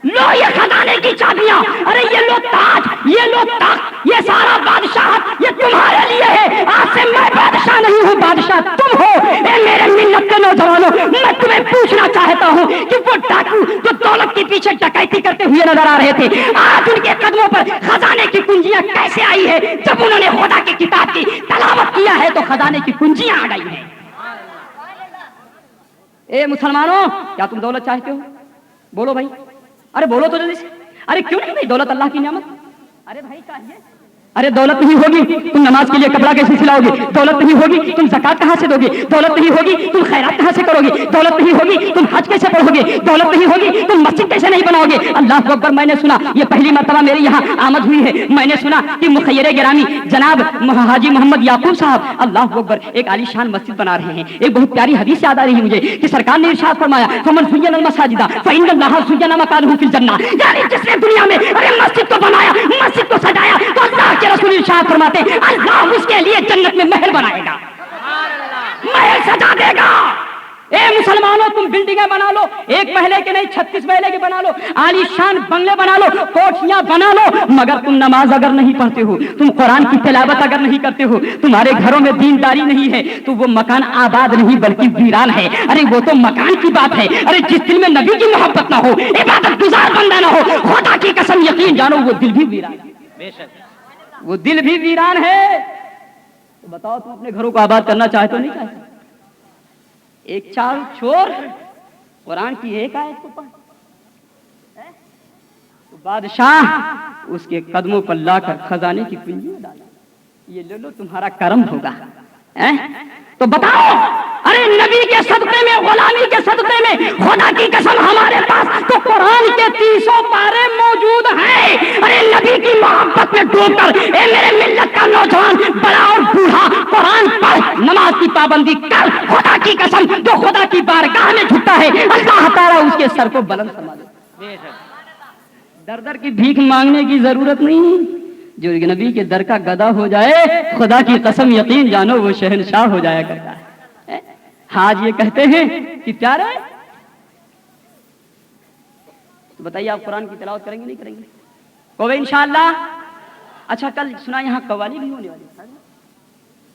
لو یہ خزانے کی چابیاں, ارے یہ لو تاج, یہ لو تخت, یہ سارا بادشاہ یہ تمہارے لیے ہے. آج سے میں بادشاہ نہیں ہوں, بادشاہ تم ہو. اے میرے ملت کے نوجوانوں, میں تمہیں پوچھنا چاہتا ہوں کہ وہ ڈاکو جو دولت کے پیچھے ڈکیتی کرتے ہوئے نظر آ رہے تھے, آج ان کے قدموں پر خزانے کی کنجیاں کیسے آئی ہے؟ جب انہوں نے خدا کی کتاب کی تلاوت کیا ہے تو خزانے کی کنجیاں آ گئی ہیں. اے مسلمانوں, کیا تم دولت چاہتے ہو؟ بولو بھائی, ارے بولو تو جلدی سے. ارے کیوں نہیں بھائی, دولت اللہ کی نعمت. ارے بھائی چاہیے. ارے دولت نہیں ہوگی تم نماز کے لیے کپڑا کیسے سلاؤ گے؟ دولت نہیں ہوگی تم زکات کہاں سے دو گے؟ دولت نہیں ہوگی تم خیرات کہاں سے کرو گے؟ دولت نہیں ہوگی تم حج کیسے پڑھو گے؟ دولت نہیں ہوگی تم مسجد کیسے نہیں بناؤ گے؟ اللہ اکبر. میں نے سنا, یہ پہلی مرتبہ میرے یہاں آمد ہوئی ہے, میں نے سنا کہ مخیر گرامی جناب حاجی محمد یعقوب صاحب اللہ اکبر ایک عالی شان مسجد بنا رہے ہیں. ایک بہت پیاری حدیث یاد آ رہی ہے مجھے کہ سرکار نے ارشاد فرمایا, فمن زین المساجد فإن اللہ زین مکانہ فی الجنہ. یعنی جس نے دنیا میں ارے مسجد کو بنایا, مسجد کو سجایا, تو اللہ کے رسول ارشاد فرماتے اللہ اس کے لیے جنت میں محل بنائے گا, محل سجا دے گا. اے مسلمانوں, تم بلڈنگیں بنا لو, ایک محلے کے نہیں 36 محلے کے بنا لو, عالی شان بنگلے بنا لو, کوٹھیاں بنا لو, مگر تم نماز اگر نہیں پڑھتے ہو, تم قرآن کی تلاوت اگر نہیں کرتے ہو, تمہارے گھروں میں دینداری نہیں ہے, تو وہ مکان آباد نہیں بلکہ ویران ہے. ارے وہ تو مکان کی بات ہے. ارے جس دل میں نبی کی محبت نہ ہو, عبادت گزار بندہ نہ ہو, خدا کی قسم یقین جانو وہ دل بھی ویران ہے. بے شک وہ دل بھی ویران ہے. تو بتاؤ, تم اپنے گھروں کو آباد کرنا چاہتے ہو نہیں چاہتے؟ ایک چار چور قرآن کی ایک آیت کو پڑھ, تو بادشاہ اس کے قدموں پر لا کر خزانے کی کنجیاں ڈالا, یہ لے لو تمہارا کرم ہوگا. تو بتاؤ, ارے نبی کے صدقے میں, غلامی کے صدقے میں, خدا کی قسم ہمارے پاس تو قرآن کے 300 پارے موجود ہیں. ارے نبی کی محبت میں ڈوب کر اے میرے ملت کا نوجوان, بڑا اور بوڑھا, قرآن پڑھ, نماز کی پابندی کر. خدا کی قسم جو خدا کی بارگاہ میں جھکتا ہے, اللہ تعالیٰ اس کے سر کو بلند فرما دے. در در کی بھیک مانگنے کی ضرورت نہیں. جو نبی کے در کا گدا ہو جائے, خدا کی قسم یقین جانو وہ شہنشاہ ہو جایا کرتا ہے. آج یہ کہتے ہیں کہ پیارے, تو بتائیے آپ قرآن کی تلاوت کریں گے نہیں کریں گے؟ کوئی انشاءاللہ. اچھا کل سنا یہاں قوالی بھی ہونے والی ہے.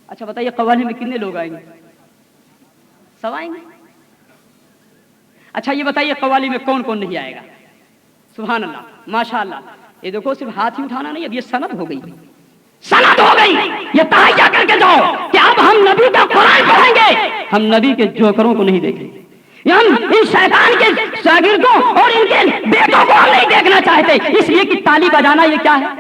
اچھا بتائیے قوالی میں کتنے لوگ آئیں گے؟ سب آئیں گے. اچھا یہ بتائیے قوالی میں کون کون نہیں آئے گا؟ سبحان اللہ, ماشاء اللہ. یہ دیکھو صرف ہاتھ ہی اٹھانا نہیں, اب یہ سند ہو گئی, سند ہو گئی. یہ تحیہ کر کے جاؤ کہ اب ہم نبی کا قرآن پڑھیں گے, ہم نبی کے جوکروں کو نہیں دیکھیں گے. ہم ان شیطان کے شاگردوں اور ان کے بیٹوں کو ہم نہیں دیکھنا چاہتے. اس لیے کہ تالی بجانا یہ کیا ہے؟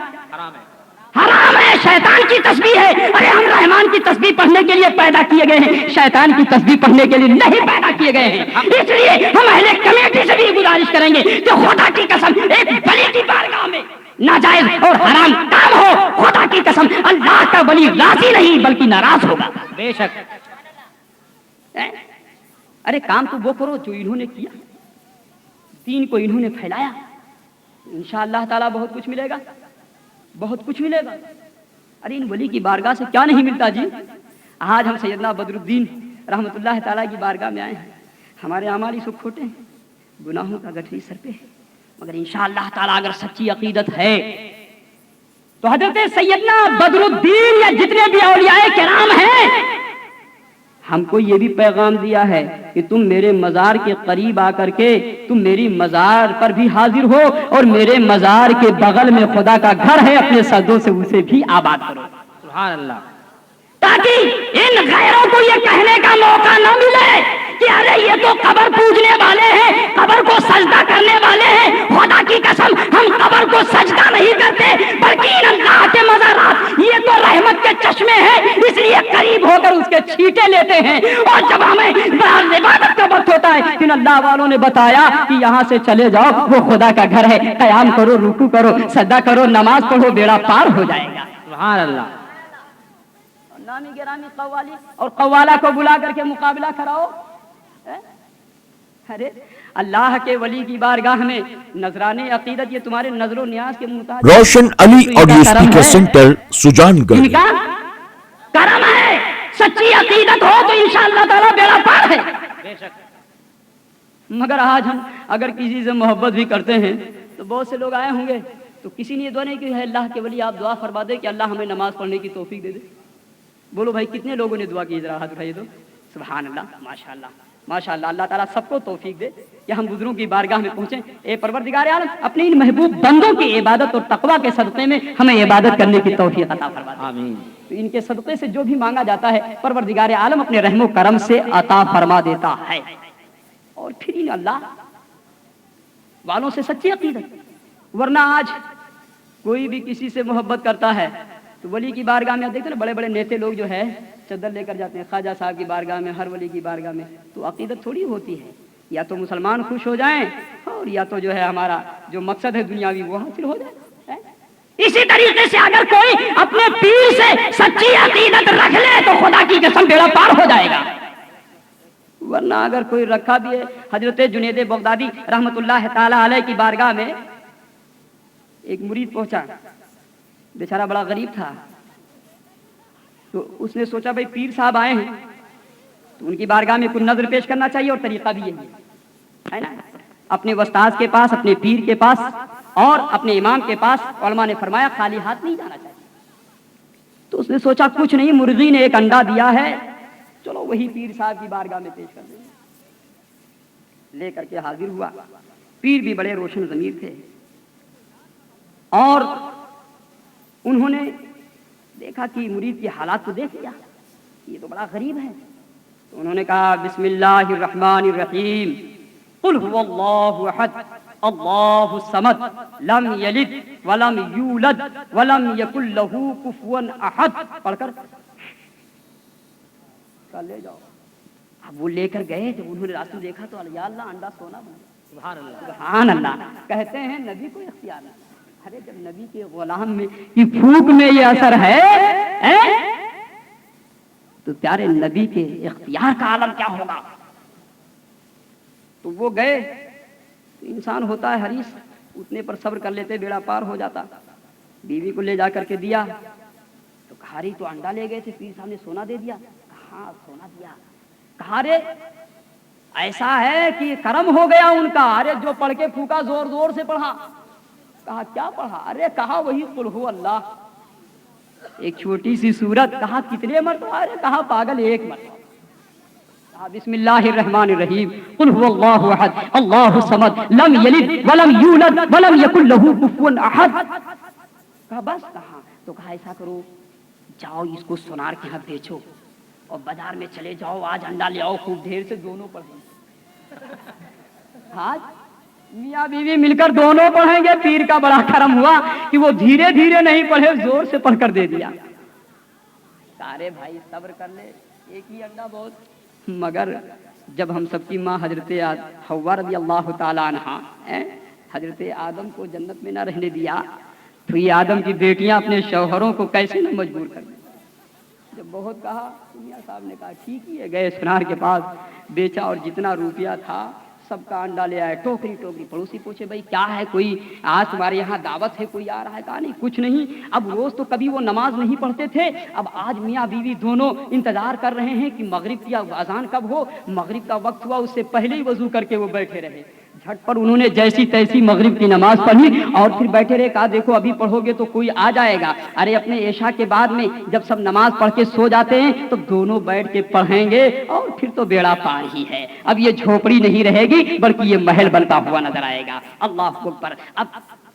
حرام ہے, شیطان کی تسبیح ہے. ارے ہم رحمان کی تسبیح پڑھنے کے لیے پیدا کیے گئے ہیں, شیطان کی تسبیح پڑھنے کے لیے نہیں پیدا کیے گئے ہیں. اس لیے ہم اہل کمیٹی سے بھی گزارش کریں گے کہ خدا کی قسم ایک ولی کی بارگاہ میں ناجائز اور حرام کام ہو, خدا کی قسم اللہ کا ولی راضی نہیں بلکہ ناراض ہوگا. بے شک. ارے کام تو وہ کرو جو انہوں نے کیا, دین کو انہوں نے پھیلایا. انشاءاللہ تعالیٰ بہت کچھ ملے گا, بہت کچھ ملے گا. ارے ان ولی کی بارگاہ سے کیا نہیں ملتا جی. آج ہم سیدنا بدر الدین رحمت اللہ تعالیٰ کی بارگاہ میں آئے ہیں. ہمارے اعمال سب کھوٹے ہیں, گناہوں کا گٹھری سر پہ ہے, مگر انشاءاللہ تعالیٰ اگر سچی عقیدت ہے تو حضرت سیدنا بدر الدین یا جتنے بھی اولیاء کرام ہیں, ہم کو یہ بھی پیغام دیا ہے کہ تم میرے مزار کے قریب آ کر کے تم میری مزار پر بھی حاضر ہو, اور میرے مزار کے بغل میں خدا کا گھر ہے, اپنے سجدوں سے اسے بھی آباد کرو. سبحان اللہ. تاکہ ان غیروں کو یہ کہنے کا موقع نہ ملے کہ ارے یہ تو قبر پوجنے والے ہیں, قبر کو سجدہ کرنے والے ہیں. خدا کی قسم ہم قبر کو سجدہ نہیں کرتے بلکہ ان اللہ کے مزارات یہ تو رحمت کے چشمے ہیں, اس لیے قریب ہو کر اس کے چھینٹے لیتے ہیں. اور جب ہمیں عبادت کا وقت ہوتا ہے، کیوں اللہ والوں نے بتایا کہ یہاں سے چلے جاؤ، وہ خدا کا گھر ہے، قیام کرو، رکوع کرو، سجدہ کرو، نماز پڑھو، بیڑا پار ہو جائے گا۔ سبحان اللہ۔ نامی گرامی قوالی اور قوالہ کو بلا کر کے مقابلہ کراؤ۔ ارے اللہ کے ولی کی بارگاہ میں نذرانے عقیدت یہ تمہارے نظر و نیاز کے محتاج، روشن علی آڈیو اسپیکر سینٹر سجان ان گڑھ۔ کا کرم ہے، سچی عقیدت ہو تو انشاءاللہ تعالی بیڑا پار ہے۔ بے شک۔ مگر آج ہم اگر کسی سے محبت بھی کرتے ہیں تو بہت سے لوگ آئے ہوں گے تو کسی نے یہ دعا نہیں کی ہے اللہ کے ولی آپ دعا فرما دے کہ اللہ ہمیں نماز پڑھنے کی توفیق دے دے۔ بولو بھائی کتنے لوگوں نے دعا کی؟ ذرا ہاتھ اٹھائیے تو۔ سبحان اللہ، ماشاءاللہ ماشاءاللہ، اللہ تعالیٰ سب کو توفیق دے کہ ہم بزرگوں کی بارگاہ میں پہنچیں۔ اے پروردگار عالم، اپنے ان محبوب بندوں کی عبادت اور تقویٰ کے صدقے میں ہمیں عبادت کرنے کی توفیق عطا فرما دے۔ آمین۔ تو ان کے صدقے سے جو بھی مانگا جاتا ہے پروردگار عالم اپنے رحم و کرم سے عطا فرما دیتا ہے۔ اور پھر ان اللہ والوں سے سچی عقیدت، ورنہ آج کوئی بھی کسی سے محبت کرتا ہے تو ولی کی بارگاہ میں دیکھتے ہیں نا، بڑے بڑے نیتے لوگ جو ہے چادر لے کر جاتے ہیں خواجہ صاحب کی بارگاہ میں، ہر ولی کی بارگاہ میں، تو عقیدت تھوڑی ہوتی ہے، یا تو مسلمان خوش ہو جائیں اور یا تو جو ہے ہمارا جو مقصد ہے دنیاوی وہ حاصل ہو جائے۔ اسی طریقے سے اگر کوئی اپنے پیر سے سچی عقیدت رکھ لے تو خدا کی قسم بیڑا پار ہو جائے گا، ورنہ اگر کوئی رکھا بھی ہے۔ حضرت جنید بغدادی رحمت اللہ تعالی علیہ کی بارگاہ میں ایک مرید پہنچا، بیچارہ بڑا غریب تھا، تو اس نے سوچا بھائی پیر صاحب آئے ہیں تو ان کی بارگاہ میں کچھ نظر پیش کرنا چاہیے، اور طریقہ بھی یہی ہے نا، اپنے استاذ کے پاس، اپنے پیر کے پاس اور اپنے امام کے پاس علماء نے فرمایا خالی ہاتھ نہیں جانا چاہیے۔ تو اس نے سوچا کچھ نہیں، مرغی نے ایک انڈا دیا ہے، چلو وہی پیر صاحب کی بارگاہ میں پیش کر دیں۔ لے کر کے حاضر ہوا، پیر بھی بڑے روشن ضمیر تھے اور انہوں نے دیکھا کہ مرید کے حالات کو دیکھ لیا، یہ تو بڑا غریب ہے، تو انہوں نے کہا بسم اللہ الرحمن الرحیم، قل هو اللہ احد اللہ الصمد لم یلد ولم یولد ولم یکن له کفوا احد، پڑھ کر لے جاؤ۔ اب وہ لے کر گئے، جب انہوں نے راستے دیکھا تو یا اللہ انڈا سونا بن گیا۔ سبحان اللہ۔ سبحان اللہ۔ کہتے ہیں نبی کو اختیار نہیں، ارے جب نبی کے غلام میں کی پھونک میں یہ اثر ہے تو پیارے نبی کے اختیار کا عالم کیا ہوگا۔ تو وہ گئے، انسان ہوتا ہے حریص، اتنے پر صبر کر لیتے بیڑا پار ہو جاتا۔ بیوی کو لے جا کر کے دیا تو کہا رہی تو انڈا لے گئے تھے، پیر صاحب نے سونا دے دیا، کہاں سونا دیا، کہا رے ایسا ہے کہ کرم ہو گیا ان کا، ارے جو پڑھ کے پھونکا زور زور سے پڑھا، کہا کیا پڑھا، ارے کہا وہی قل ہو اللہ، ایک چھوٹی سی سورت، کہا کتنے مرتبہ، ارے کہا پاگل ایک مرتبہ، کہا بسم اللہ الرحمن الرحیم قل هو اللہ احد اللہ الصمد لم یلد ولم یولد ولم یکن له کفوا احد، کہا بس، کہا تو کہا ایسا کرو جاؤ اس کو سونار کے ہاتھ بیچو اور بازار میں چلے جاؤ، آج انڈا لے آؤ خوب ڈھیر سے، دونوں پڑھیں۔ آج میاں بیوی مل کر دونوں پڑھیں گے، پیر کا بڑا کرم ہوا کہ وہ دھیرے دھیرے نہیں پڑھے، زور سے پڑھ کر دے دیا۔ سارے بھائی صبر کر لے، ایک ہی انڈا بہت، مگر جب ہم سب کی ماں حضرت حوا رضی اللہ تعالیٰ عنہا حضرت آدم کو جنت میں نہ رہنے دیا تو یہ آدم کی بیٹیاں اپنے شوہروں کو کیسے نہ مجبور کر دیں۔ جب بہت کہا میاں صاحب نے کہا ٹھیک ہی ہے، گئے سنار کے پاس بیچا اور جتنا روپیہ تھا سب کا انڈا لے آئے، ٹوکری ٹوکری۔ پڑوسی پوچھے بھائی کیا ہے، کوئی آج تمہارے یہاں دعوت ہے، کوئی آ رہا ہے؟ کہا نہیں کچھ نہیں، اب روز تو کبھی وہ نماز نہیں پڑھتے تھے، اب آج میاں بیوی دونوں انتظار کر رہے ہیں کہ مغرب کی اذان کب ہو، مغرب کا وقت ہوا اس سے پہلے ہی وضو کر کے وہ بیٹھے رہے۔ جھٹ پر انہوں نے جیسی تیسی مغرب کی نماز پڑھی اور پھر بیٹھے رہے، کہا دیکھو ابھی پڑھو گے تو کوئی آ جائے گا، ارے اپنے عشاء کے بعد میں جب سب نماز پڑھ کے سو جاتے ہیں تو دونوں بیٹھ کے پڑھیں گے اور پھر تو بیڑا پار ہی ہے، اب یہ جھوپڑی نہیں رہے گی بلکہ یہ محل بنتا ہوا نظر آئے گا۔ اللہ اکبر۔ اب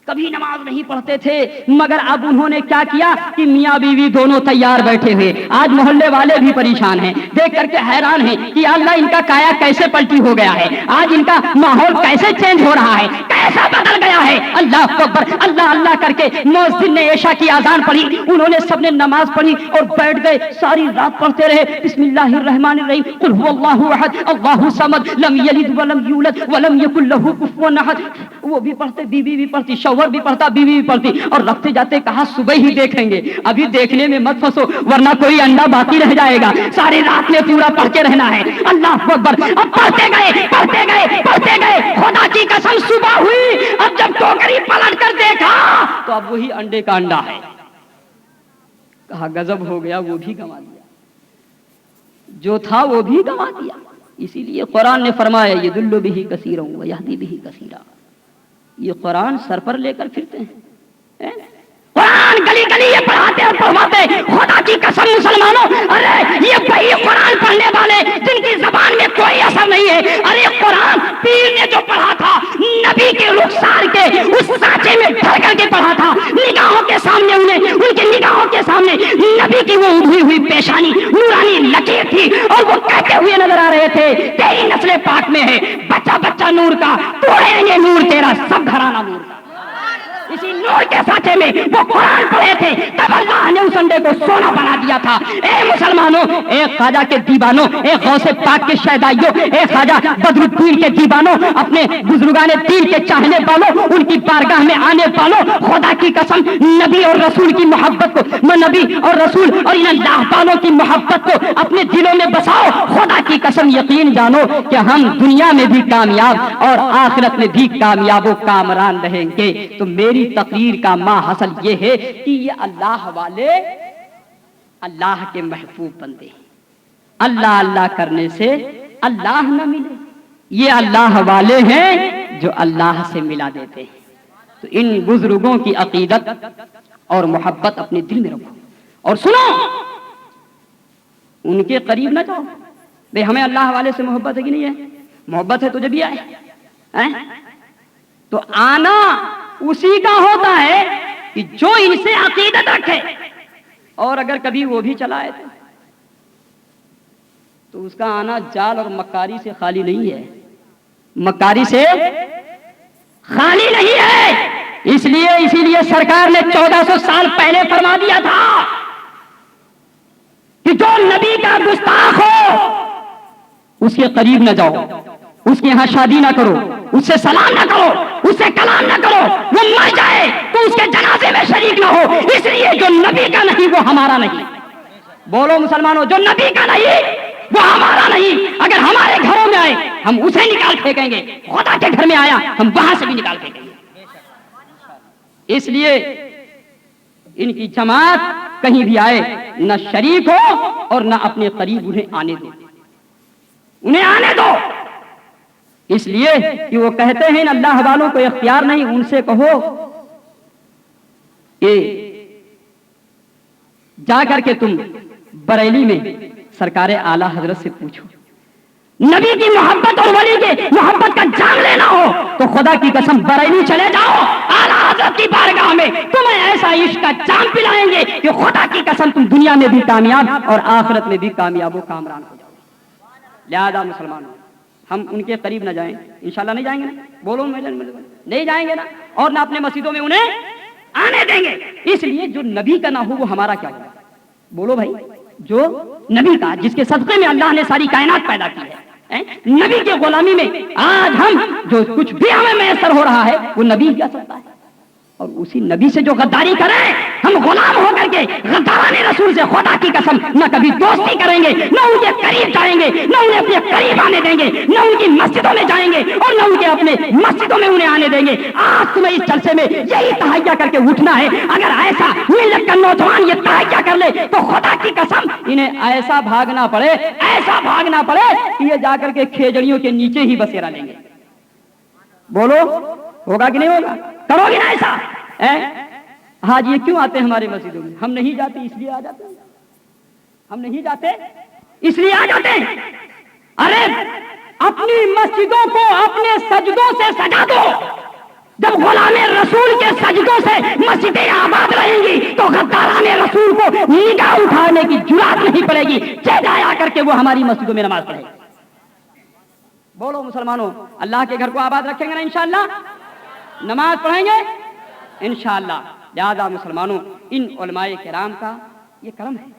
کبھی نماز نہیں پڑھتے تھے، مگر اب انہوں نے کیا کیا کہ میاں بیوی دونوں تیار بیٹھے ہوئے، آج محلے والے بھی پریشان ہیں، دیکھ کر کے حیران ہیں کہ اللہ ان کا کایا کیسے پلٹی ہو گیا ہے، آج ان کا ماحول کیسے چینج ہو رہا ہے، کیسا بدل گیا ہے۔ اللہ اکبر، اللہ اللہ کر کے مؤذن نے عشاء کی اذان پڑھی، انہوں نے سب نے نماز پڑھی اور بیٹھ گئے، ساری رات پڑھتے رہے بسم اللہ الرحمن الرحیم، قل هو اللہ احد اللہ الصمد لم یلد ولم یولد ولم یکن له کفوا احد۔ وہ بھی پڑھتے، بیوی بھی پڑھتی، شوہر بھی پڑھتا، بیوی بھی پڑھتی، اور رکھتے جاتے کہا صبح ہی دیکھیں گے، ابھی دیکھنے میں مت پھنسو ورنہ کوئی انڈا باقی رہ جائے گا، ساری رات میں پورا پڑھ کے رہنا ہے۔ اللہ اکبر، اب پڑھتے گئے پڑھتے گئے پڑھتے گئے، خدا کی قسم صبح ہوئی، اب جب ٹوکری پلٹ کر دیکھا تو اب وہی انڈے کا انڈا ہے، کہا غضب ہو گیا، وہ بھی گنوا دیا، جو تھا وہ بھی گنوا دیا۔ اسی لیے قرآن نے فرمایا یضل بہ کثیرا ویہدی بہ کثیرا، یہ قرآن سر پر لے کر پھرتے ہیں، قرآن گلی گلی یہ پڑھاتے اور پڑھواتے، خدا کی قسم مسلمانوں، ارے یہ وہی قرآن پڑھنے والے جن کی زبان میں کوئی اثر نہیں ہے، ارے قرآن پیر نے جو پڑھا تھا نبی کے رخسار کے اس سانچے میں ڈھل کر کے پڑھا تھا، نگاہوں کے سامنے انہیں، ان کے نگاہوں کے سامنے نبی کی وہ ابھری ہوئی پیشانی نورانی لکیر تھی، اور وہ کہتے ہوئے نظر آ رہے تھے تیری نسل پاک میں ہے بچہ بچہ نور کا، تو ہے یہ نور تیرا سب گھرانہ نور کا۔ اسی نور کے ساتھے میں وہ قرآن پڑھے تھے، تب اللہ نے اس انڈے کو سونا بنا دیا تھا۔ اے مسلمانوں، اے خواجہ کے دیوانوں، اے غوث پاک کے شہدائیوں، اے خواجہ بدر الدین کے دیوانوں، اپنے بزرگان دین کے چاہنے والوں، ان کی بارگاہ میں آنے والوں، خدا کی قسم نبی اور رسول کی محبت کو، نبی اور رسول اور ان اللہ والوں کی محبت کو اپنے دلوں میں بساؤ۔ خدا کی قسم یقین جانو کہ ہم دنیا میں بھی کامیاب اور آخرت میں بھی کامیاب و کامران رہیں گے۔ تو میری تقریر کا ماحصل یہ ہے کہ یہ اللہ والے اللہ کے محبوب بندے ہیں، اللہ اللہ کرنے سے اللہ نہ ملے، یہ اللہ والے ہیں جو اللہ سے ملا دیتے ہیں۔ تو ان بزرگوں کی عقیدت اور محبت اپنے دل میں رکھو اور سنو، ان کے قریب نہ جاؤ۔ بھئی ہمیں اللہ والے سے محبت ہے کہ نہیں ہے؟ محبت ہے تو جب بھی آئے، تو آنا اسی کا ہوتا ہے کہ جو ان سے عقیدت رکھے، اور اگر کبھی وہ بھی چلا آئے تو اس کا آنا جال اور مکاری سے خالی نہیں ہے، مکاری سے خالی نہیں ہے۔ اسی لیے سرکار نے 1400 سال پہلے فرما دیا تھا کہ جو نبی کا گستاخ ہو اس کے قریب نہ جاؤ، اس کے یہاں شادی نہ کرو، اس سے سلام نہ کرو، اس سے کلام نہ کرو، وہ مر جائے تو اس کے جنازے میں شریک نہ ہو، اس لیے جو نبی کا نہیں وہ ہمارا نہیں۔ بولو مسلمانوں، جو نبی کا نہیں وہ ہمارا نہیں۔ اگر ہمارے گھروں میں آئے ہم اسے نکال پھینکیں گے، خدا کے گھر میں آیا ہم وہاں سے بھی نکال پھینکیں گے۔ اس لیے ان کی جماعت کہیں بھی آئے نہ شریک ہو اور نہ اپنے قریب انہیں آنے دو، انہیں آنے دو۔ اس لیے کہ وہ کہتے ہیں اللہ والوں کو اختیار نہیں، ان سے کہو کہ جا کر کے تم بریلی میں سرکار اعلی حضرت سے پوچھو، نبی کی محبت اور ولی کے محبت کا جام لینا ہو تو خدا کی قسم بریلی چلے جاؤ، اعلی حضرت کی بارگاہ میں تمہیں ایسا عشق کا جام پلائیں گے کہ خدا کی قسم تم دنیا میں بھی کامیاب اور آخرت میں بھی کامیاب و کامران ہو جاؤ۔ لہذا مسلمانوں، ہم ان کے قریب نہ جائیں، انشاءاللہ نہیں جائیں گے نا، بولو نہیں جائیں گے نا، اور نہ اپنے مسجدوں میں انہیں آنے دیں گے۔ اس لیے جو نبی کا نہ ہو وہ ہمارا کیا ہوگا؟ بولو بھائی، جو نبی کا، جس کے صدقے میں اللہ نے ساری کائنات پیدا کی ہے، نبی کے غلامی میں آج ہم جو کچھ بھی ہمیں میسر ہو رہا ہے وہ نبی کیا سکتا ہے، اور اسی نبی سے جو غداری کریں، ہم غلام ہو کر کے غداران رسول سے خدا کی قسم نہ کبھی دوستی کریں گے، نہ ان کے قریب جائیں گے، نہ انہیں اپنے قریب آنے دیں گے، نہ ان کی مسجدوں میں جائیں گے اور نہ ان کے اپنے مسجدوں میں انہیں آنے دیں گے۔ آج تمہیں اس جلسے میں یہی تہیہ کر کے اٹھنا ہے، اگر ایسا ملت کا نوجوان یہ تہیہ کر لے تو خدا کی قسم انہیں ایسا بھاگنا پڑے، ایسا بھاگنا پڑے کہ یہ جا کر کے کھیجڑیوں کے نیچے ہی بسیرا لیں گے۔ بولو ہوگا کہ نہیں ہوگا؟ کرو گے نا ایسا؟ آج یہ کیوں آتے ہیں ہمارے مسجدوں میں؟ ہم نہیں جاتے اس لیے آ جاتے ہیں، ہم نہیں جاتے اس لیے آ جاتے ہیں۔ ارے اپنی مسجدوں کو اپنے سجدوں سے سجا دو، جب غلام رسول کے سجدوں سے مسجدیں آباد رہیں گی تو غداران رسول کو نگاہ اٹھانے کی جرات نہیں پڑے گی، چاہے آ کر کے وہ ہماری مسجدوں میں نماز پڑھے۔ بولو مسلمانوں، اللہ کے گھر کو آباد رکھیں گے نا انشاءاللہ، نماز پڑھیں گے انشاءاللہ۔ لہذا مسلمانوں، ان علماء کرام کا یہ کرم ہے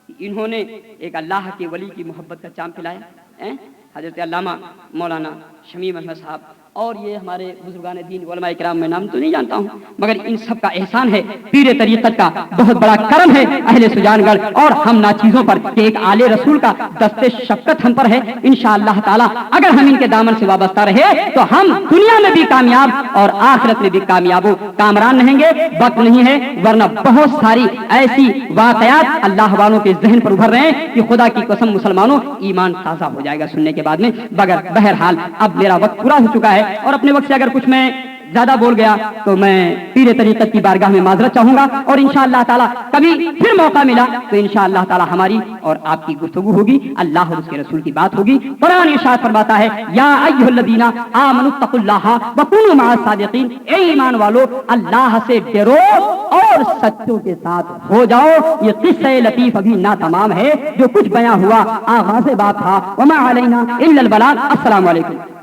کہ انہوں نے ایک اللہ کے ولی کی محبت کا چاند پلایا۔ حضرت علامہ مولانا شمیم احمد صاحب اور یہ ہمارے بزرگان دین علماء کرام، میں نام تو نہیں جانتا ہوں مگر ان سب کا احسان ہے، پیر طریقت کا بہت بڑا کرم ہے اہل سجان گڑھ اور ہم ناچیزوں پر کہ ایک آل رسول کا دست شفقت ہم پر ہے۔ انشاءاللہ تعالی اگر ہم ان کے دامن سے وابستہ رہے تو ہم دنیا میں بھی کامیاب اور آخرت میں بھی کامیاب کامران رہیں گے۔ وقت نہیں ہے ورنہ بہت ساری ایسی واقعات اللہ والوں کے ذہن پر ابھر رہے ہیں کہ خدا کی قسم مسلمانوں ایمان تازہ ہو جائے گا سننے کے بعد میں۔ مگر بہرحال اب میرا وقت پورا ہو چکا ہے اور اپنے وقت سے اگر کچھ میں زیادہ بول گیا تو میں پیر طریقت کی بارگاہ میں معذرت چاہوں گا، اور انشاءاللہ تعالی کبھی پھر موقع ملا تو انشاءاللہ تعالی ہماری اور آپ کی گفتگو ہوگی، اللہ اور اس کے رسول کی بات ہوگی۔ قرآن ارشاد فرماتا ہے یا ایھا الذین آمنوا اتقوا اللہ وکونوا مع الصادقین، اے ایمان والو اللہ سے ڈرو اور سچوں کے ساتھ ہو جاؤ۔ یہ قصہ لطیف ابھی نہ تمام ہے، جو کچھ بیان ہوا آغاز بات تھا۔ وما علینا الا البلاغ۔ السلام علیکم۔